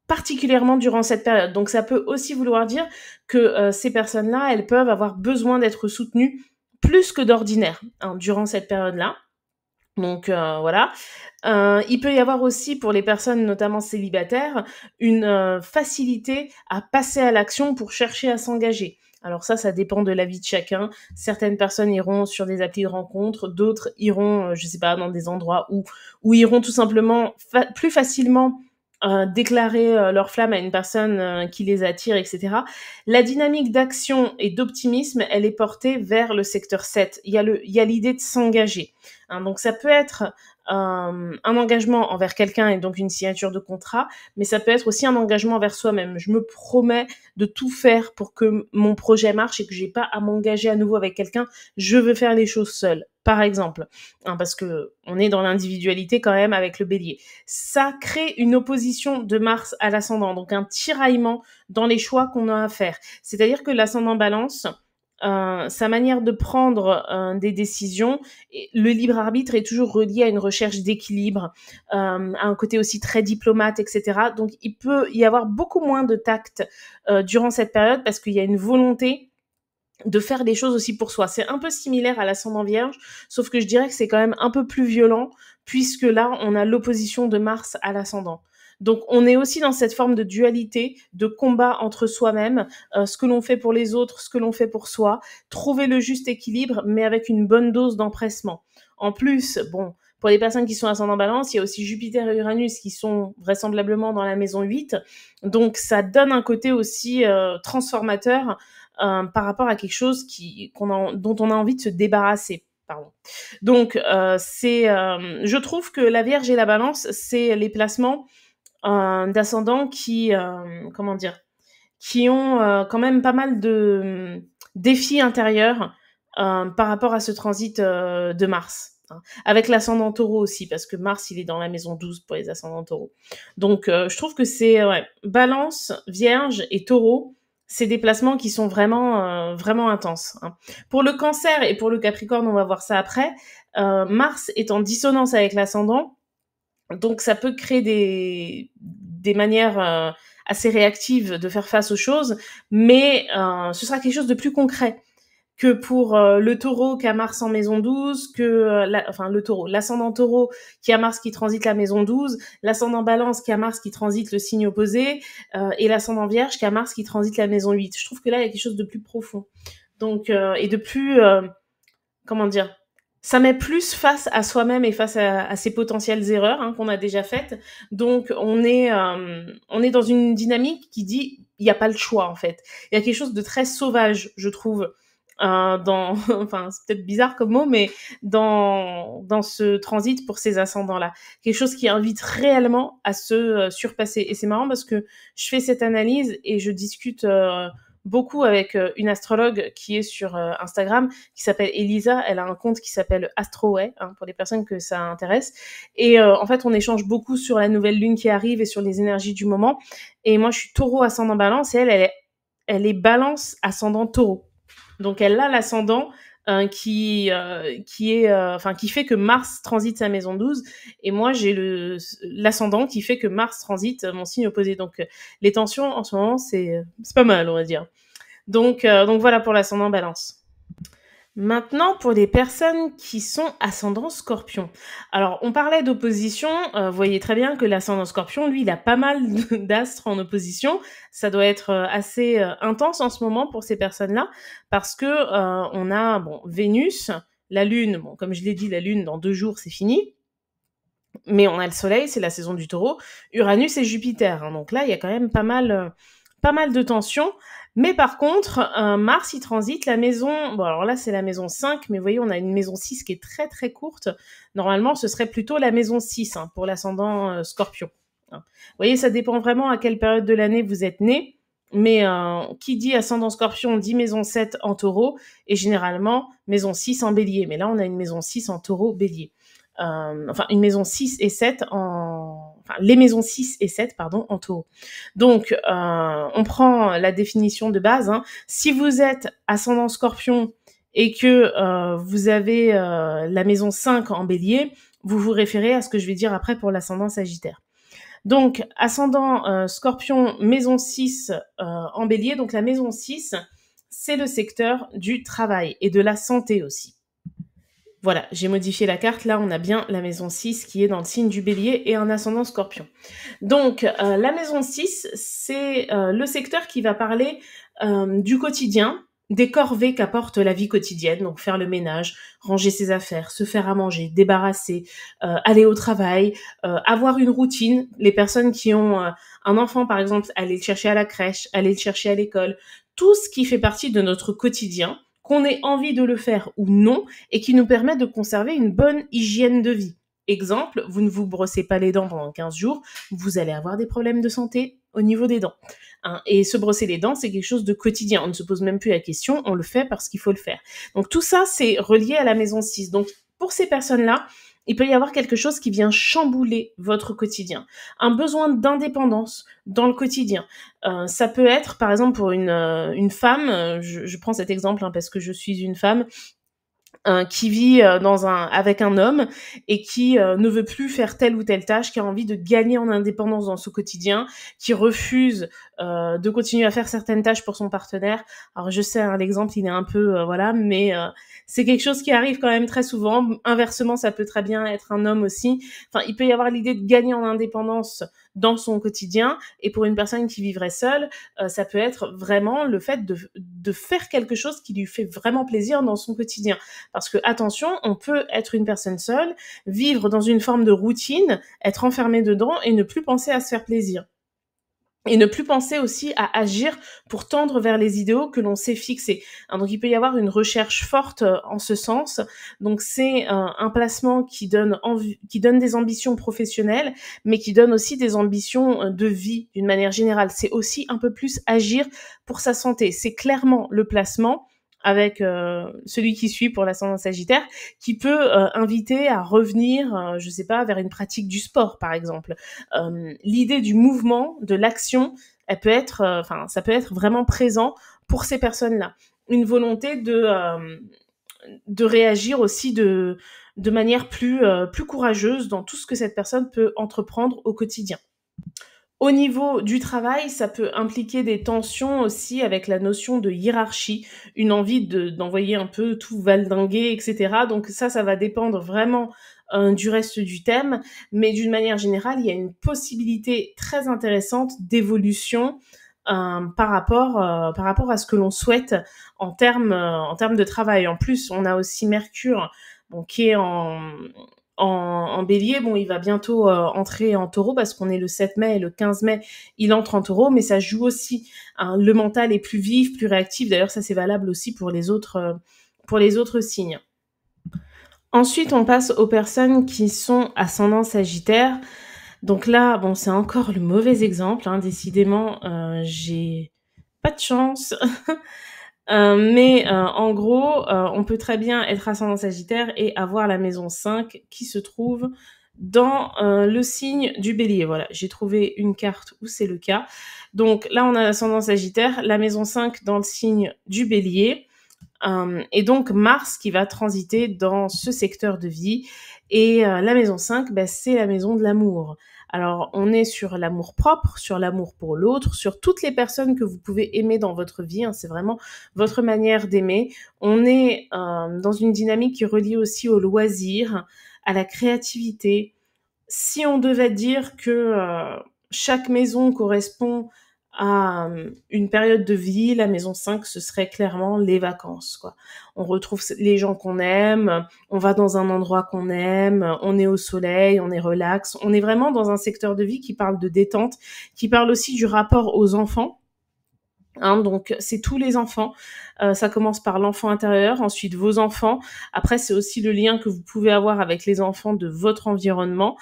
S1: particulièrement durant cette période. Donc ça peut aussi vouloir dire que ces personnes-là, elles peuvent avoir besoin d'être soutenues plus que d'ordinaire durant cette période-là. Donc voilà. Il peut y avoir aussi pour les personnes notamment célibataires une facilité à passer à l'action pour chercher à s'engager. Alors ça dépend de la vie de chacun. Certaines personnes iront sur des applis de rencontres, d'autres iront, je sais pas, dans des endroits où iront tout simplement plus facilement déclarer leur flamme à une personne qui les attire, etc. La dynamique d'action et d'optimisme, elle est portée vers le secteur 7. Il y a l'idée de s'engager. Donc ça peut être un engagement envers quelqu'un et donc une signature de contrat, mais ça peut être aussi un engagement envers soi-même. Je me promets de tout faire pour que mon projet marche et que j'ai pas à m'engager à nouveau avec quelqu'un. Je veux faire les choses seule, par exemple, parce que on est dans l'individualité quand même avec le bélier. Ça crée une opposition de Mars à l'ascendant, donc un tiraillement dans les choix qu'on a à faire. C'est-à-dire que l'ascendant balance, sa manière de prendre des décisions, le libre arbitre est toujours relié à une recherche d'équilibre, à un côté aussi très diplomate, etc. Donc il peut y avoir beaucoup moins de tact durant cette période parce qu'il y a une volonté de faire des choses aussi pour soi. C'est un peu similaire à l'ascendant vierge, sauf que je dirais que c'est quand même un peu plus violent, puisque là, on a l'opposition de Mars à l'ascendant. Donc, on est aussi dans cette forme de dualité, de combat entre soi-même, ce que l'on fait pour les autres, ce que l'on fait pour soi, trouver le juste équilibre, mais avec une bonne dose d'empressement. En plus, bon, pour les personnes qui sont ascendant balance, il y a aussi Jupiter et Uranus qui sont vraisemblablement dans la maison 8, donc ça donne un côté aussi transformateur par rapport à quelque chose dont on a envie de se débarrasser. Pardon. Donc, je trouve que la Vierge et la Balance, c'est les placements d'ascendants qui ont quand même pas mal de défis intérieurs par rapport à ce transit de Mars. Avec l'ascendant taureau aussi, parce que Mars, il est dans la maison 12 pour les ascendants taureaux. Donc, je trouve que c'est Balance, Vierge et Taureau, c'est des placements qui sont vraiment intenses. Pour le Cancer et pour le Capricorne, on va voir ça après, Mars est en dissonance avec l'ascendant, donc ça peut créer des manières assez réactives de faire face aux choses, mais ce sera quelque chose de plus concret que pour le Taureau qui a Mars en maison 12, l'ascendant Taureau qui a Mars qui transite la maison 12, l'ascendant Balance qui a Mars qui transite le signe opposé, et l'ascendant Vierge qui a Mars qui transite la maison 8. Je trouve que là, il y a quelque chose de plus profond. Donc, et de plus, ça met plus face à soi-même et face à ses potentielles erreurs qu'on a déjà faites. Donc, on est dans une dynamique qui dit, il n'y a pas le choix, en fait. Il y a quelque chose de très sauvage, je trouve, c'est peut-être bizarre comme mot, mais dans ce transit pour ces ascendants-là. Quelque chose qui invite réellement à se surpasser. Et c'est marrant parce que je fais cette analyse et je discute beaucoup avec une astrologue qui est sur Instagram, qui s'appelle Elisa. Elle a un compte qui s'appelle Astroway, pour les personnes que ça intéresse. Et en fait, on échange beaucoup sur la nouvelle lune qui arrive et sur les énergies du moment. Et moi, je suis Taureau ascendant Balance et elle est Balance ascendant Taureau. Donc elle a l'ascendant qui fait que Mars transite sa maison 12 et moi j'ai l'ascendant qui fait que Mars transite mon signe opposé. Donc les tensions en ce moment c'est pas mal, on va dire. Donc voilà pour l'ascendant Balance. Maintenant, pour les personnes qui sont ascendant Scorpion. Alors, on parlait d'opposition, vous voyez très bien que l'ascendant Scorpion, lui, il a pas mal d'astres en opposition. Ça doit être, assez, intense en ce moment pour ces personnes-là parce que, on a, bon, Vénus, la Lune, bon, comme je l'ai dit, la Lune dans 2 jours, c'est fini, mais on a le Soleil, c'est la saison du Taureau, Uranus et Jupiter, hein, donc là, il y a quand même pas mal de tensions. Mais par contre, Mars, il transite la maison, bon alors là, c'est la maison 5, mais vous voyez, on a une maison 6 qui est très très courte. Normalement, ce serait plutôt la maison 6 hein, pour l'ascendant Scorpion. Hein. Vous voyez, ça dépend vraiment à quelle période de l'année vous êtes né. Mais qui dit ascendant Scorpion dit maison 7 en Taureau et généralement maison 6 en Bélier. Mais là, on a une maison 6 en Taureau Bélier. Enfin une maison 6 et 7 en... Enfin, les maisons 6 et 7, pardon, en Taureau. Donc, on prend la définition de base. Hein. Si vous êtes ascendant Scorpion et que vous avez la maison 5 en Bélier, vous vous référez à ce que je vais dire après pour l'ascendant Sagittaire. Donc, ascendant Scorpion, maison 6 en Bélier. Donc, la maison 6, c'est le secteur du travail et de la santé aussi. Voilà, j'ai modifié la carte. Là, on a bien la maison 6 qui est dans le signe du Bélier et un ascendant Scorpion. Donc, la maison 6, c'est le secteur qui va parler du quotidien, des corvées qu'apporte la vie quotidienne, donc faire le ménage, ranger ses affaires, se faire à manger, débarrasser, aller au travail, avoir une routine. Les personnes qui ont un enfant, par exemple, aller le chercher à la crèche, aller le chercher à l'école, tout ce qui fait partie de notre quotidien, qu'on ait envie de le faire ou non, et qui nous permet de conserver une bonne hygiène de vie. Exemple, vous ne vous brossez pas les dents pendant 15 jours, vous allez avoir des problèmes de santé au niveau des dents. Hein. Et se brosser les dents, c'est quelque chose de quotidien. On ne se pose même plus la question, on le fait parce qu'il faut le faire. Donc tout ça, c'est relié à la maison 6. Donc pour ces personnes-là, il peut y avoir quelque chose qui vient chambouler votre quotidien. Un besoin d'indépendance dans le quotidien. Ça peut être, par exemple, pour une femme, je prends cet exemple hein, parce que je suis une femme, qui vit avec un homme et qui ne veut plus faire telle ou telle tâche, qui a envie de gagner en indépendance dans son quotidien, qui refuse de continuer à faire certaines tâches pour son partenaire. Alors je sais, hein, l'exemple il est un peu voilà, mais c'est quelque chose qui arrive quand même très souvent. Inversement, ça peut très bien être un homme aussi. Enfin, il peut y avoir l'idée de gagner en indépendance dans son quotidien, et pour une personne qui vivrait seule, ça peut être vraiment le fait de faire quelque chose qui lui fait vraiment plaisir dans son quotidien. Parce que, attention, on peut être une personne seule, vivre dans une forme de routine, être enfermé dedans et ne plus penser à se faire plaisir. Et ne plus penser aussi à agir pour tendre vers les idéaux que l'on s'est fixés. Hein, donc il peut y avoir une recherche forte en ce sens. Donc c'est un placement qui donne des ambitions professionnelles, mais qui donne aussi des ambitions de vie d'une manière générale. C'est aussi un peu plus agir pour sa santé. C'est clairement le placement avec celui qui suit pour l'ascendant Sagittaire, qui peut inviter à revenir, je sais pas, vers une pratique du sport, par exemple. L'idée du mouvement, de l'action, elle peut être, ça peut être vraiment présent pour ces personnes-là. Une volonté de réagir aussi de manière plus courageuse dans tout ce que cette personne peut entreprendre au quotidien. Au niveau du travail, ça peut impliquer des tensions aussi avec la notion de hiérarchie, une envie d'envoyer un peu tout valdinguer, etc. Donc ça va dépendre vraiment du reste du thème, mais d'une manière générale, il y a une possibilité très intéressante d'évolution par rapport à ce que l'on souhaite en termes de travail. En plus, on a aussi Mercure, bon, qui est en bélier. Bon, il va bientôt entrer en taureau parce qu'on est le 7 mai et le 15 mai, il entre en taureau, mais ça joue aussi. Hein, le mental est plus vif, plus réactif. D'ailleurs, ça c'est valable aussi pour les autres signes. Ensuite, on passe aux personnes qui sont ascendant Sagittaire. Donc là, bon, c'est encore le mauvais exemple. Hein, décidément, j'ai pas de chance. Mais en gros, on peut très bien être ascendant Sagittaire et avoir la maison 5 qui se trouve dans le signe du Bélier. Voilà, j'ai trouvé une carte où c'est le cas. Donc là, on a l'ascendant Sagittaire, la maison 5 dans le signe du Bélier. Et donc Mars qui va transiter dans ce secteur de vie. Et la maison 5, c'est la maison de l'amour. Alors, on est sur l'amour propre, sur l'amour pour l'autre, sur toutes les personnes que vous pouvez aimer dans votre vie. C'est vraiment votre manière d'aimer. On est dans une dynamique qui relie aussi au loisir, à la créativité. Si on devait dire que chaque maison correspond à une période de vie, la maison 5, ce serait clairement les vacances, quoi. On retrouve les gens qu'on aime, on va dans un endroit qu'on aime, on est au soleil, on est relax. On est vraiment dans un secteur de vie qui parle de détente, qui parle aussi du rapport aux enfants. Donc c'est tous les enfants, ça commence par l'enfant intérieur, ensuite vos enfants, après c'est aussi le lien que vous pouvez avoir avec les enfants de votre environnement,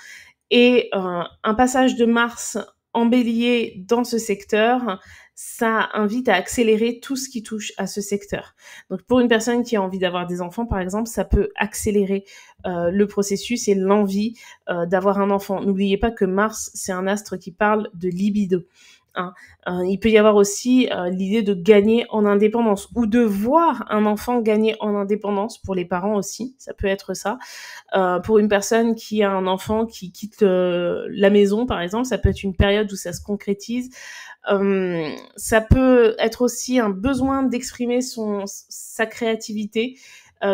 S1: et un passage de Mars en Bélier dans ce secteur, ça invite à accélérer tout ce qui touche à ce secteur. Donc pour une personne qui a envie d'avoir des enfants, par exemple, ça peut accélérer le processus et l'envie d'avoir un enfant. N'oubliez pas que Mars, c'est un astre qui parle de libido. Il peut y avoir aussi l'idée de gagner en indépendance ou de voir un enfant gagner en indépendance pour les parents aussi, ça peut être ça. Pour une personne qui a un enfant qui quitte la maison, par exemple, ça peut être une période où ça se concrétise. Ça peut être aussi un besoin d'exprimer sa créativité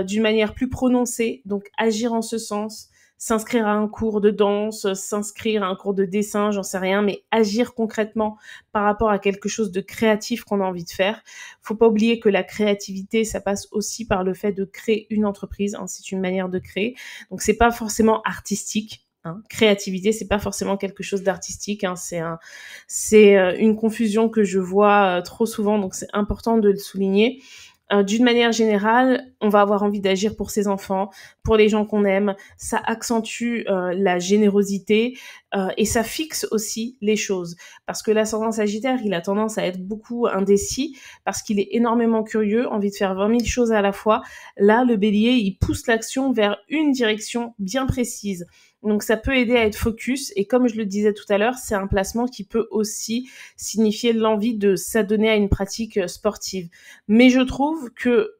S1: d'une manière plus prononcée, donc agir en ce sens, s'inscrire à un cours de danse, s'inscrire à un cours de dessin, j'en sais rien, mais agir concrètement par rapport à quelque chose de créatif qu'on a envie de faire. Faut pas oublier que la créativité, ça passe aussi par le fait de créer une entreprise, c'est une manière de créer. Donc c'est pas forcément artistique. Créativité, c'est pas forcément quelque chose d'artistique. C'est une confusion que je vois trop souvent, donc c'est important de le souligner. D'une manière générale, on va avoir envie d'agir pour ses enfants, pour les gens qu'on aime. Ça accentue la générosité et ça fixe aussi les choses. Parce que l'ascendant Sagittaire, il a tendance à être beaucoup indécis parce qu'il est énormément curieux, envie de faire 20 000 choses à la fois. Là, le Bélier, il pousse l'action vers une direction bien précise. Donc ça peut aider à être focus, et comme je le disais tout à l'heure, c'est un placement qui peut aussi signifier l'envie de s'adonner à une pratique sportive. Mais je trouve que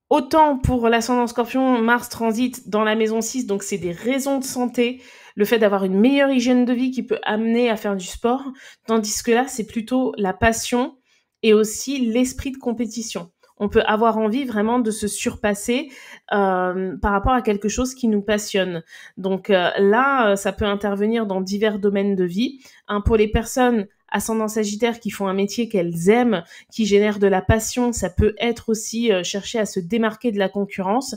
S1: autant pour l'ascendant Scorpion, Mars transite dans la maison 6, donc c'est des raisons de santé, le fait d'avoir une meilleure hygiène de vie qui peut amener à faire du sport, tandis que là, c'est plutôt la passion et aussi l'esprit de compétition. On peut avoir envie vraiment de se surpasser par rapport à quelque chose qui nous passionne. Donc là, ça peut intervenir dans divers domaines de vie. Pour les personnes ascendant Sagittaire qui font un métier qu'elles aiment, qui génère de la passion, ça peut être aussi chercher à se démarquer de la concurrence.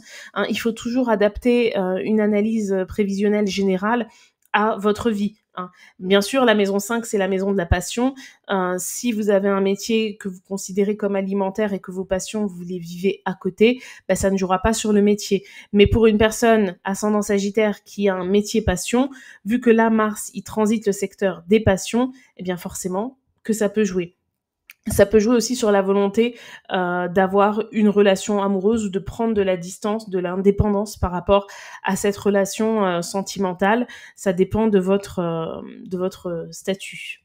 S1: Il faut toujours adapter une analyse prévisionnelle générale à votre vie. Bien sûr, la maison 5, c'est la maison de la passion. Si vous avez un métier que vous considérez comme alimentaire et que vos passions, vous les vivez à côté, ça ne jouera pas sur le métier. Mais pour une personne ascendant Sagittaire qui a un métier passion, vu que là, Mars, il transite le secteur des passions, eh bien forcément que ça peut jouer. Ça peut jouer aussi sur la volonté d'avoir une relation amoureuse ou de prendre de la distance, de l'indépendance par rapport à cette relation sentimentale. Ça dépend de votre statut.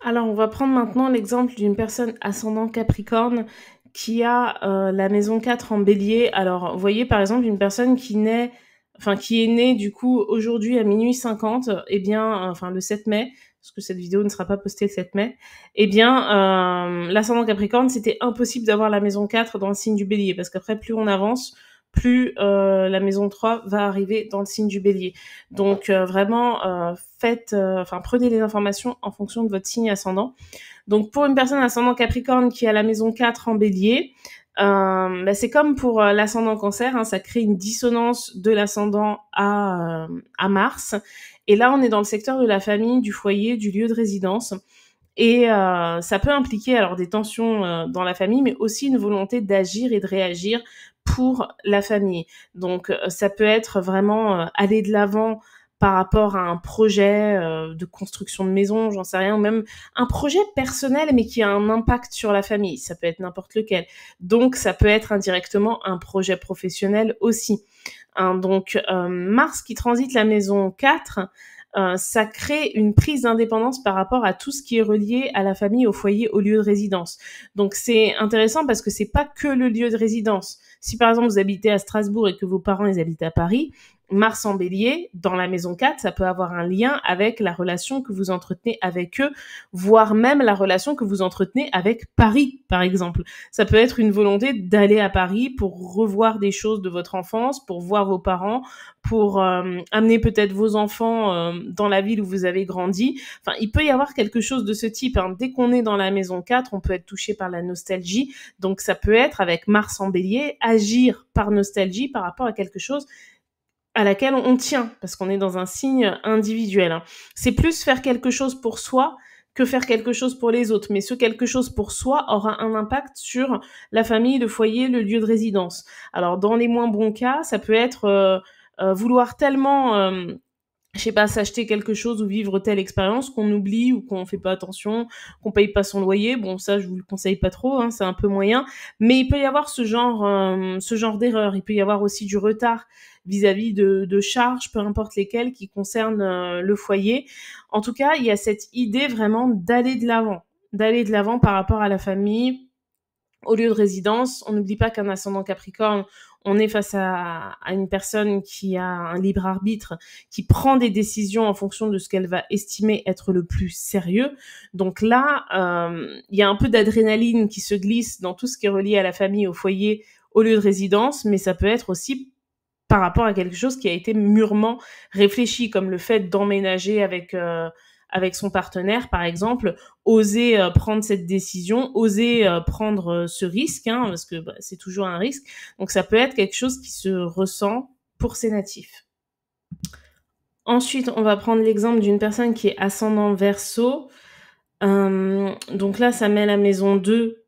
S1: Alors, on va prendre maintenant l'exemple d'une personne ascendant Capricorne qui a la maison 4 en Bélier. Alors, vous voyez par exemple une personne qui est née du coup aujourd'hui à minuit 50, le 7 mai, parce que cette vidéo ne sera pas postée le 7 mai, l'ascendant Capricorne, c'était impossible d'avoir la maison 4 dans le signe du Bélier, parce qu'après, plus on avance, plus la maison 3 va arriver dans le signe du Bélier. Donc vraiment, prenez les informations en fonction de votre signe ascendant. Donc pour une personne ascendant Capricorne qui a la maison 4 en Bélier, c'est comme pour l'ascendant Cancer, ça crée une dissonance de l'ascendant à Mars. Et là, on est dans le secteur de la famille, du foyer, du lieu de résidence. Et ça peut impliquer alors des tensions dans la famille, mais aussi une volonté d'agir et de réagir pour la famille. Donc ça peut être vraiment aller de l'avant par rapport à un projet de construction de maison, j'en sais rien, ou même un projet personnel mais qui a un impact sur la famille. Ça peut être n'importe lequel. Donc ça peut être indirectement un projet professionnel aussi. hein. Donc, Mars qui transite la maison 4, ça crée une prise d'indépendance par rapport à tout ce qui est relié à la famille, au foyer, au lieu de résidence. Donc c'est intéressant parce que c'est pas que le lieu de résidence. Si par exemple vous habitez à Strasbourg et que vos parents ils habitent à Paris, Mars en Bélier, dans la maison 4, ça peut avoir un lien avec la relation que vous entretenez avec eux, voire même la relation que vous entretenez avec Paris, par exemple. Ça peut être une volonté d'aller à Paris pour revoir des choses de votre enfance, pour voir vos parents, pour amener peut-être vos enfants dans la ville où vous avez grandi. Enfin, il peut y avoir quelque chose de ce type, hein. Dès qu'on est dans la maison 4, on peut être touché par la nostalgie. Donc ça peut être, avec Mars en Bélier, agir par nostalgie par rapport à quelque chose à laquelle on tient, parce qu'on est dans un signe individuel, hein. C'est plus faire quelque chose pour soi que faire quelque chose pour les autres. Mais ce quelque chose pour soi aura un impact sur la famille, le foyer, le lieu de résidence. Alors, dans les moins bons cas, ça peut être vouloir tellement je sais pas, s'acheter quelque chose ou vivre telle expérience qu'on oublie ou qu'on fait pas attention, qu'on paye pas son loyer. Bon, ça, je vous le conseille pas trop, hein, c'est un peu moyen. Mais il peut y avoir ce genre d'erreur. Il peut y avoir aussi du retard vis-à-vis de charges, peu importe lesquelles, qui concernent le foyer. En tout cas, il y a cette idée vraiment d'aller de l'avant par rapport à la famille, au lieu de résidence. On n'oublie pas qu'un ascendant Capricorne, on est face à une personne qui a un libre arbitre, qui prend des décisions en fonction de ce qu'elle va estimer être le plus sérieux. Donc là, il y a un peu d'adrénaline qui se glisse dans tout ce qui est relié à la famille, au foyer, au lieu de résidence, mais ça peut être aussi par rapport à quelque chose qui a été mûrement réfléchi, comme le fait d'emménager avec son partenaire, par exemple, oser prendre cette décision, oser prendre ce risque, hein, parce que c'est toujours un risque. Donc ça peut être quelque chose qui se ressent pour ces natifs. Ensuite, on va prendre l'exemple d'une personne qui est ascendant Verseau. Donc là, ça met la maison 2,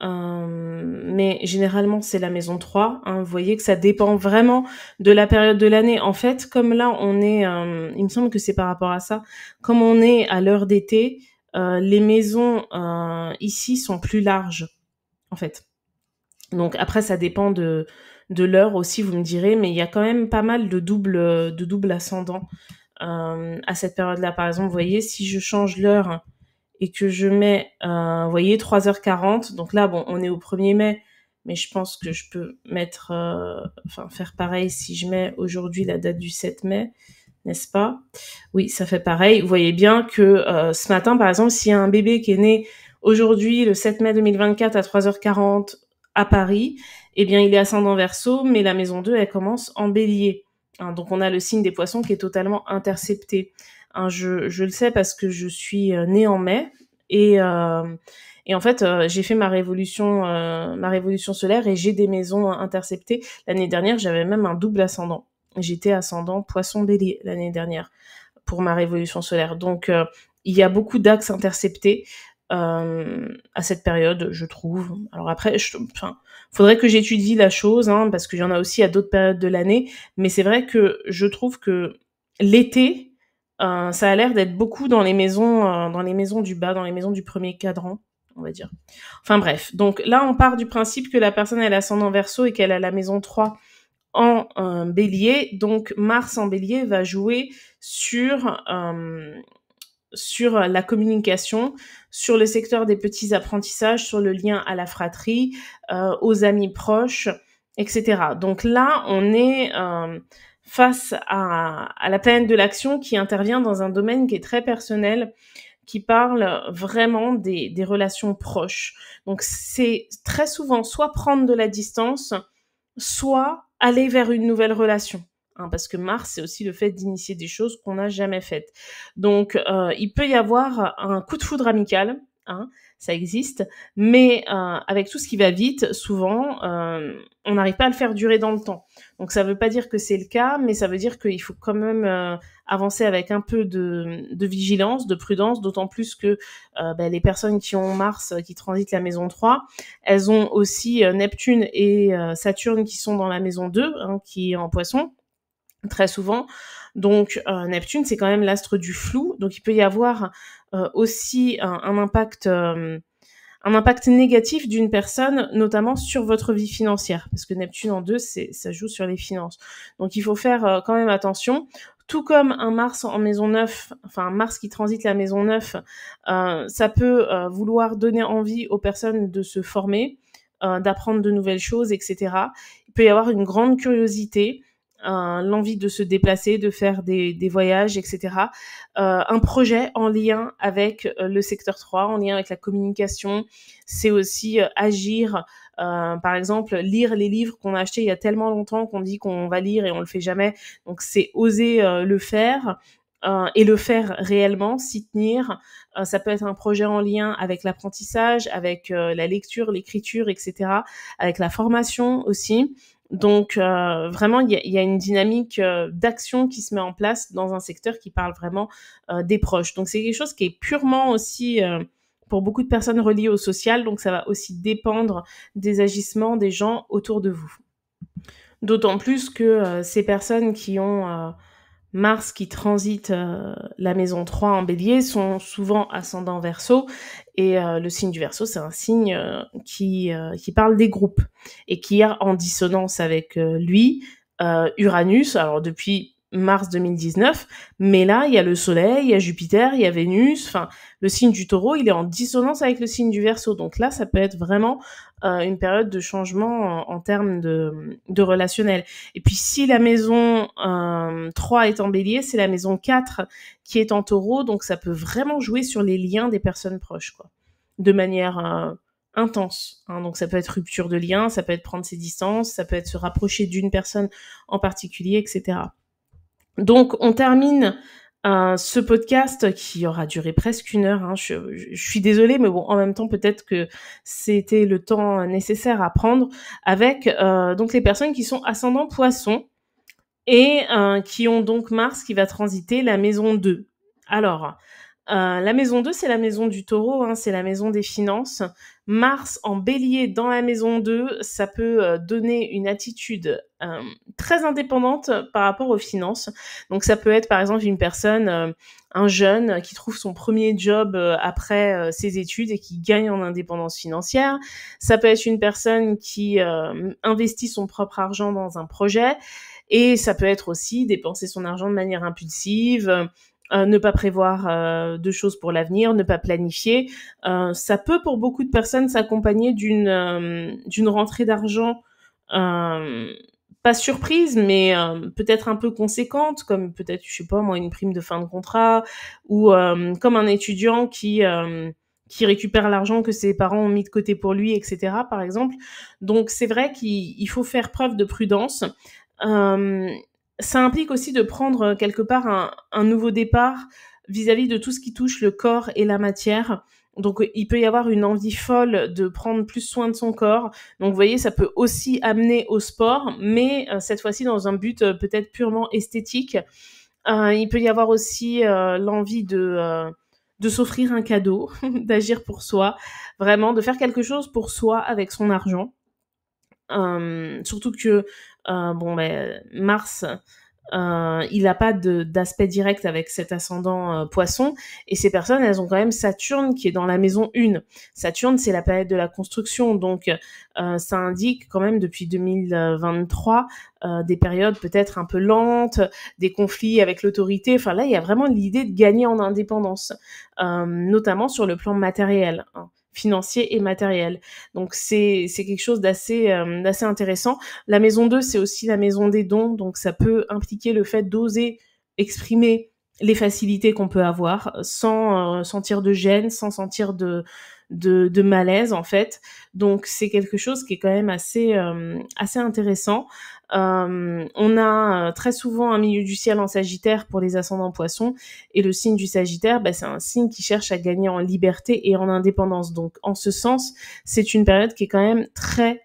S1: mais généralement c'est la maison 3, hein. Vous voyez que ça dépend vraiment de la période de l'année. En fait, comme là on est, il me semble que c'est par rapport à ça, comme on est à l'heure d'été, les maisons ici sont plus larges, en fait. Donc après ça dépend de l'heure aussi, vous me direz, mais il y a quand même pas mal de double ascendant à cette période-là. Par exemple, vous voyez, si je change l'heure et que je mets, vous voyez, 3h40. Donc là, bon, on est au 1er mai, mais je pense que je peux mettre, faire pareil si je mets aujourd'hui la date du 7 mai, n'est-ce pas? Oui, ça fait pareil. Vous voyez bien que ce matin, par exemple, s'il y a un bébé qui est né aujourd'hui, le 7 mai 2024 à 3h40 à Paris, eh bien, il est ascendant Verseau, mais la maison 2, elle commence en Bélier, hein. Donc on a le signe des Poissons qui est totalement intercepté. Hein, je le sais parce que je suis née en mai et en fait j'ai fait ma révolution solaire et j'ai des maisons interceptées. L'année dernière, j'avais même un double ascendant. J'étais ascendant Poisson Bélier l'année dernière pour ma révolution solaire. Donc il y a beaucoup d'axes interceptés à cette période, je trouve. Alors après, faudrait que j'étudie la chose, hein, parce qu'il y en a aussi à d'autres périodes de l'année. Mais c'est vrai que je trouve que l'été, ça a l'air d'être beaucoup dans les maisons du bas, dans les maisons du premier cadran, on va dire. Enfin bref, donc là on part du principe que la personne elle a ascendant Verseau et qu'elle a la maison 3 en Bélier. Donc Mars en Bélier va jouer sur la communication, sur le secteur des petits apprentissages, sur le lien à la fratrie, aux amis proches, etc. Donc là, on est face à la planète de l'action qui intervient dans un domaine qui est très personnel, qui parle vraiment des relations proches. Donc c'est très souvent soit prendre de la distance, soit aller vers une nouvelle relation. Hein, parce que Mars, c'est aussi le fait d'initier des choses qu'on n'a jamais faites. Donc, il peut y avoir un coup de foudre amical, hein, ça existe, mais avec tout ce qui va vite, souvent, on n'arrive pas à le faire durer dans le temps. Donc, ça ne veut pas dire que c'est le cas, mais ça veut dire qu'il faut quand même avancer avec un peu de vigilance, de prudence, d'autant plus que les personnes qui ont Mars, qui transitent la maison 3, elles ont aussi Neptune et Saturne qui sont dans la maison 2, hein, qui est en Poisson, très souvent. Donc Neptune, c'est quand même l'astre du flou, donc il peut y avoir aussi un impact un impact négatif d'une personne, notamment sur votre vie financière, parce que Neptune en 2, ça joue sur les finances. Donc il faut faire quand même attention. Tout comme un Mars en maison 9, enfin un Mars qui transite la maison 9, ça peut vouloir donner envie aux personnes de se former, d'apprendre de nouvelles choses, etc. Il peut y avoir une grande curiosité, l'envie de se déplacer, de faire des voyages, etc. Un projet en lien avec le secteur 3, en lien avec la communication. C'est aussi agir, par exemple, lire les livres qu'on a achetés il y a tellement longtemps qu'on dit qu'on va lire et on le fait jamais. Donc c'est oser le faire. Et le faire réellement, s'y tenir. Ça peut être un projet en lien avec l'apprentissage, avec la lecture, l'écriture, etc., avec la formation aussi. Donc vraiment, il y a une dynamique d'action qui se met en place dans un secteur qui parle vraiment des proches. Donc c'est quelque chose qui est purement aussi, pour beaucoup de personnes, relié au social, donc ça va aussi dépendre des agissements des gens autour de vous. D'autant plus que ces personnes qui ont Mars qui transite la maison 3 en bélier sont souvent ascendant Verseau, et le signe du Verseau, c'est un signe qui parle des groupes et qui a en dissonance avec lui Uranus, alors depuis mars 2019, mais là il y a le Soleil, il y a Jupiter, il y a Vénus, enfin le signe du Taureau, il est en dissonance avec le signe du Verseau, donc là ça peut être vraiment une période de changement en termes de relationnel. Et puis si la maison 3 est en bélier, c'est la maison 4 qui est en taureau, donc ça peut vraiment jouer sur les liens des personnes proches, quoi, de manière intense. Hein. Donc ça peut être rupture de lien, ça peut être prendre ses distances, ça peut être se rapprocher d'une personne en particulier, etc. Donc on termine ce podcast qui aura duré presque 1 heure. Hein. Je suis désolée, mais bon, en même temps, peut-être que c'était le temps nécessaire à prendre avec donc les personnes qui sont ascendant Poisson et qui ont donc Mars qui va transiter la maison 2. Alors, la maison 2, c'est la maison du Taureau, hein, c'est la maison des finances. Mars en bélier dans la maison 2, ça peut donner une attitude très indépendante par rapport aux finances. Donc ça peut être par exemple une personne, un jeune qui trouve son premier job après ses études et qui gagne en indépendance financière. Ça peut être une personne qui investit son propre argent dans un projet. Et ça peut être aussi dépenser son argent de manière impulsive, ne pas prévoir de choses pour l'avenir, ne pas planifier. Ça peut pour beaucoup de personnes s'accompagner d'une rentrée d'argent pas surprise, mais peut-être un peu conséquente, comme peut-être, je sais pas moi, une prime de fin de contrat, ou comme un étudiant qui récupère l'argent que ses parents ont mis de côté pour lui, etc., par exemple. Donc c'est vrai qu'il faut faire preuve de prudence. Ça implique aussi de prendre quelque part un nouveau départ vis-à-vis de tout ce qui touche le corps et la matière. Donc il peut y avoir une envie folle de prendre plus soin de son corps. Donc vous voyez, ça peut aussi amener au sport, mais cette fois-ci dans un but peut-être purement esthétique. Il peut y avoir aussi l'envie de s'offrir un cadeau, d'agir pour soi, vraiment de faire quelque chose pour soi avec son argent. Surtout que Mars, il n'a pas d'aspect direct avec cet ascendant Poisson, et ces personnes, elles ont quand même Saturne qui est dans la maison 1. Saturne, c'est la planète de la construction, donc ça indique quand même depuis 2023 des périodes peut-être un peu lentes, des conflits avec l'autorité. Enfin là, il y a vraiment l'idée de gagner en indépendance, notamment sur le plan matériel, hein, financier et matériel. Donc c'est quelque chose d'assez intéressant. La maison 2, c'est aussi la maison des dons, donc ça peut impliquer le fait d'oser exprimer les facilités qu'on peut avoir sans sentir de gêne, sans sentir de malaise en fait. Donc c'est quelque chose qui est quand même assez intéressant. On a très souvent un milieu du ciel en Sagittaire pour les ascendants Poissons, et le signe du Sagittaire, c'est un signe qui cherche à gagner en liberté et en indépendance. Donc en ce sens, c'est une période qui est quand même très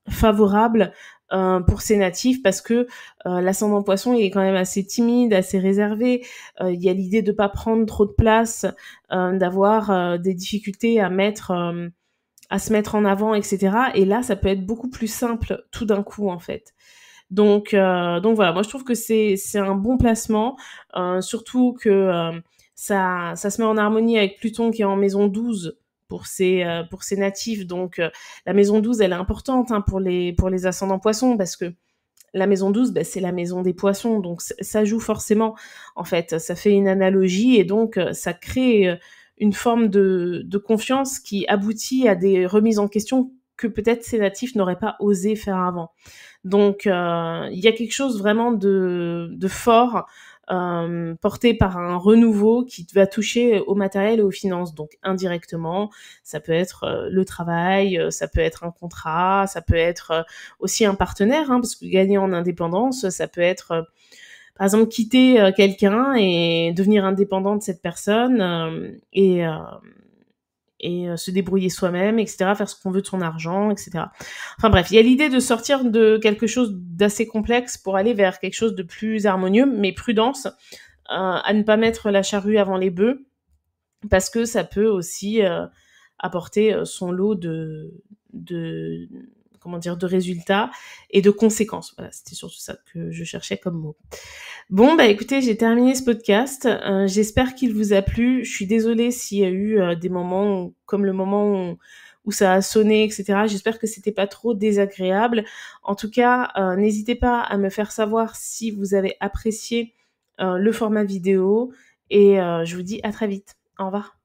S1: favorable pour ces natifs, parce que l'ascendant Poisson, il est quand même assez timide, assez réservé. Il y a l'idée de pas prendre trop de place, d'avoir des difficultés à se mettre en avant, etc. Et là, ça peut être beaucoup plus simple tout d'un coup, en fait. Donc voilà, moi je trouve que c'est un bon placement, surtout que ça se met en harmonie avec Pluton qui est en maison 12 pour ces natifs. Donc, la maison 12, elle est importante hein, pour les ascendants poissons, parce que la maison 12, c'est la maison des poissons, donc ça joue forcément, en fait. Ça fait une analogie et donc ça crée une forme de confiance qui aboutit à des remises en question que peut-être ces natifs n'auraient pas osé faire avant. Donc, il y a quelque chose vraiment de fort, porté par un renouveau qui va toucher au matériel et aux finances. Donc, indirectement, ça peut être le travail, ça peut être un contrat, ça peut être aussi un partenaire, hein, parce que gagner en indépendance, ça peut être, par exemple, quitter quelqu'un et devenir indépendant de cette personne et se débrouiller soi-même, etc., faire ce qu'on veut de son argent, etc. Enfin bref, il y a l'idée de sortir de quelque chose d'assez complexe pour aller vers quelque chose de plus harmonieux, mais prudence, à ne pas mettre la charrue avant les bœufs, parce que ça peut aussi apporter son lot de comment dire, de résultats et de conséquences. Voilà, c'était surtout ça que je cherchais comme mot. Bon, écoutez, j'ai terminé ce podcast. J'espère qu'il vous a plu. Je suis désolée s'il y a eu des moments comme le moment où ça a sonné, etc. J'espère que c'était pas trop désagréable. En tout cas, n'hésitez pas à me faire savoir si vous avez apprécié le format vidéo et je vous dis à très vite. Au revoir.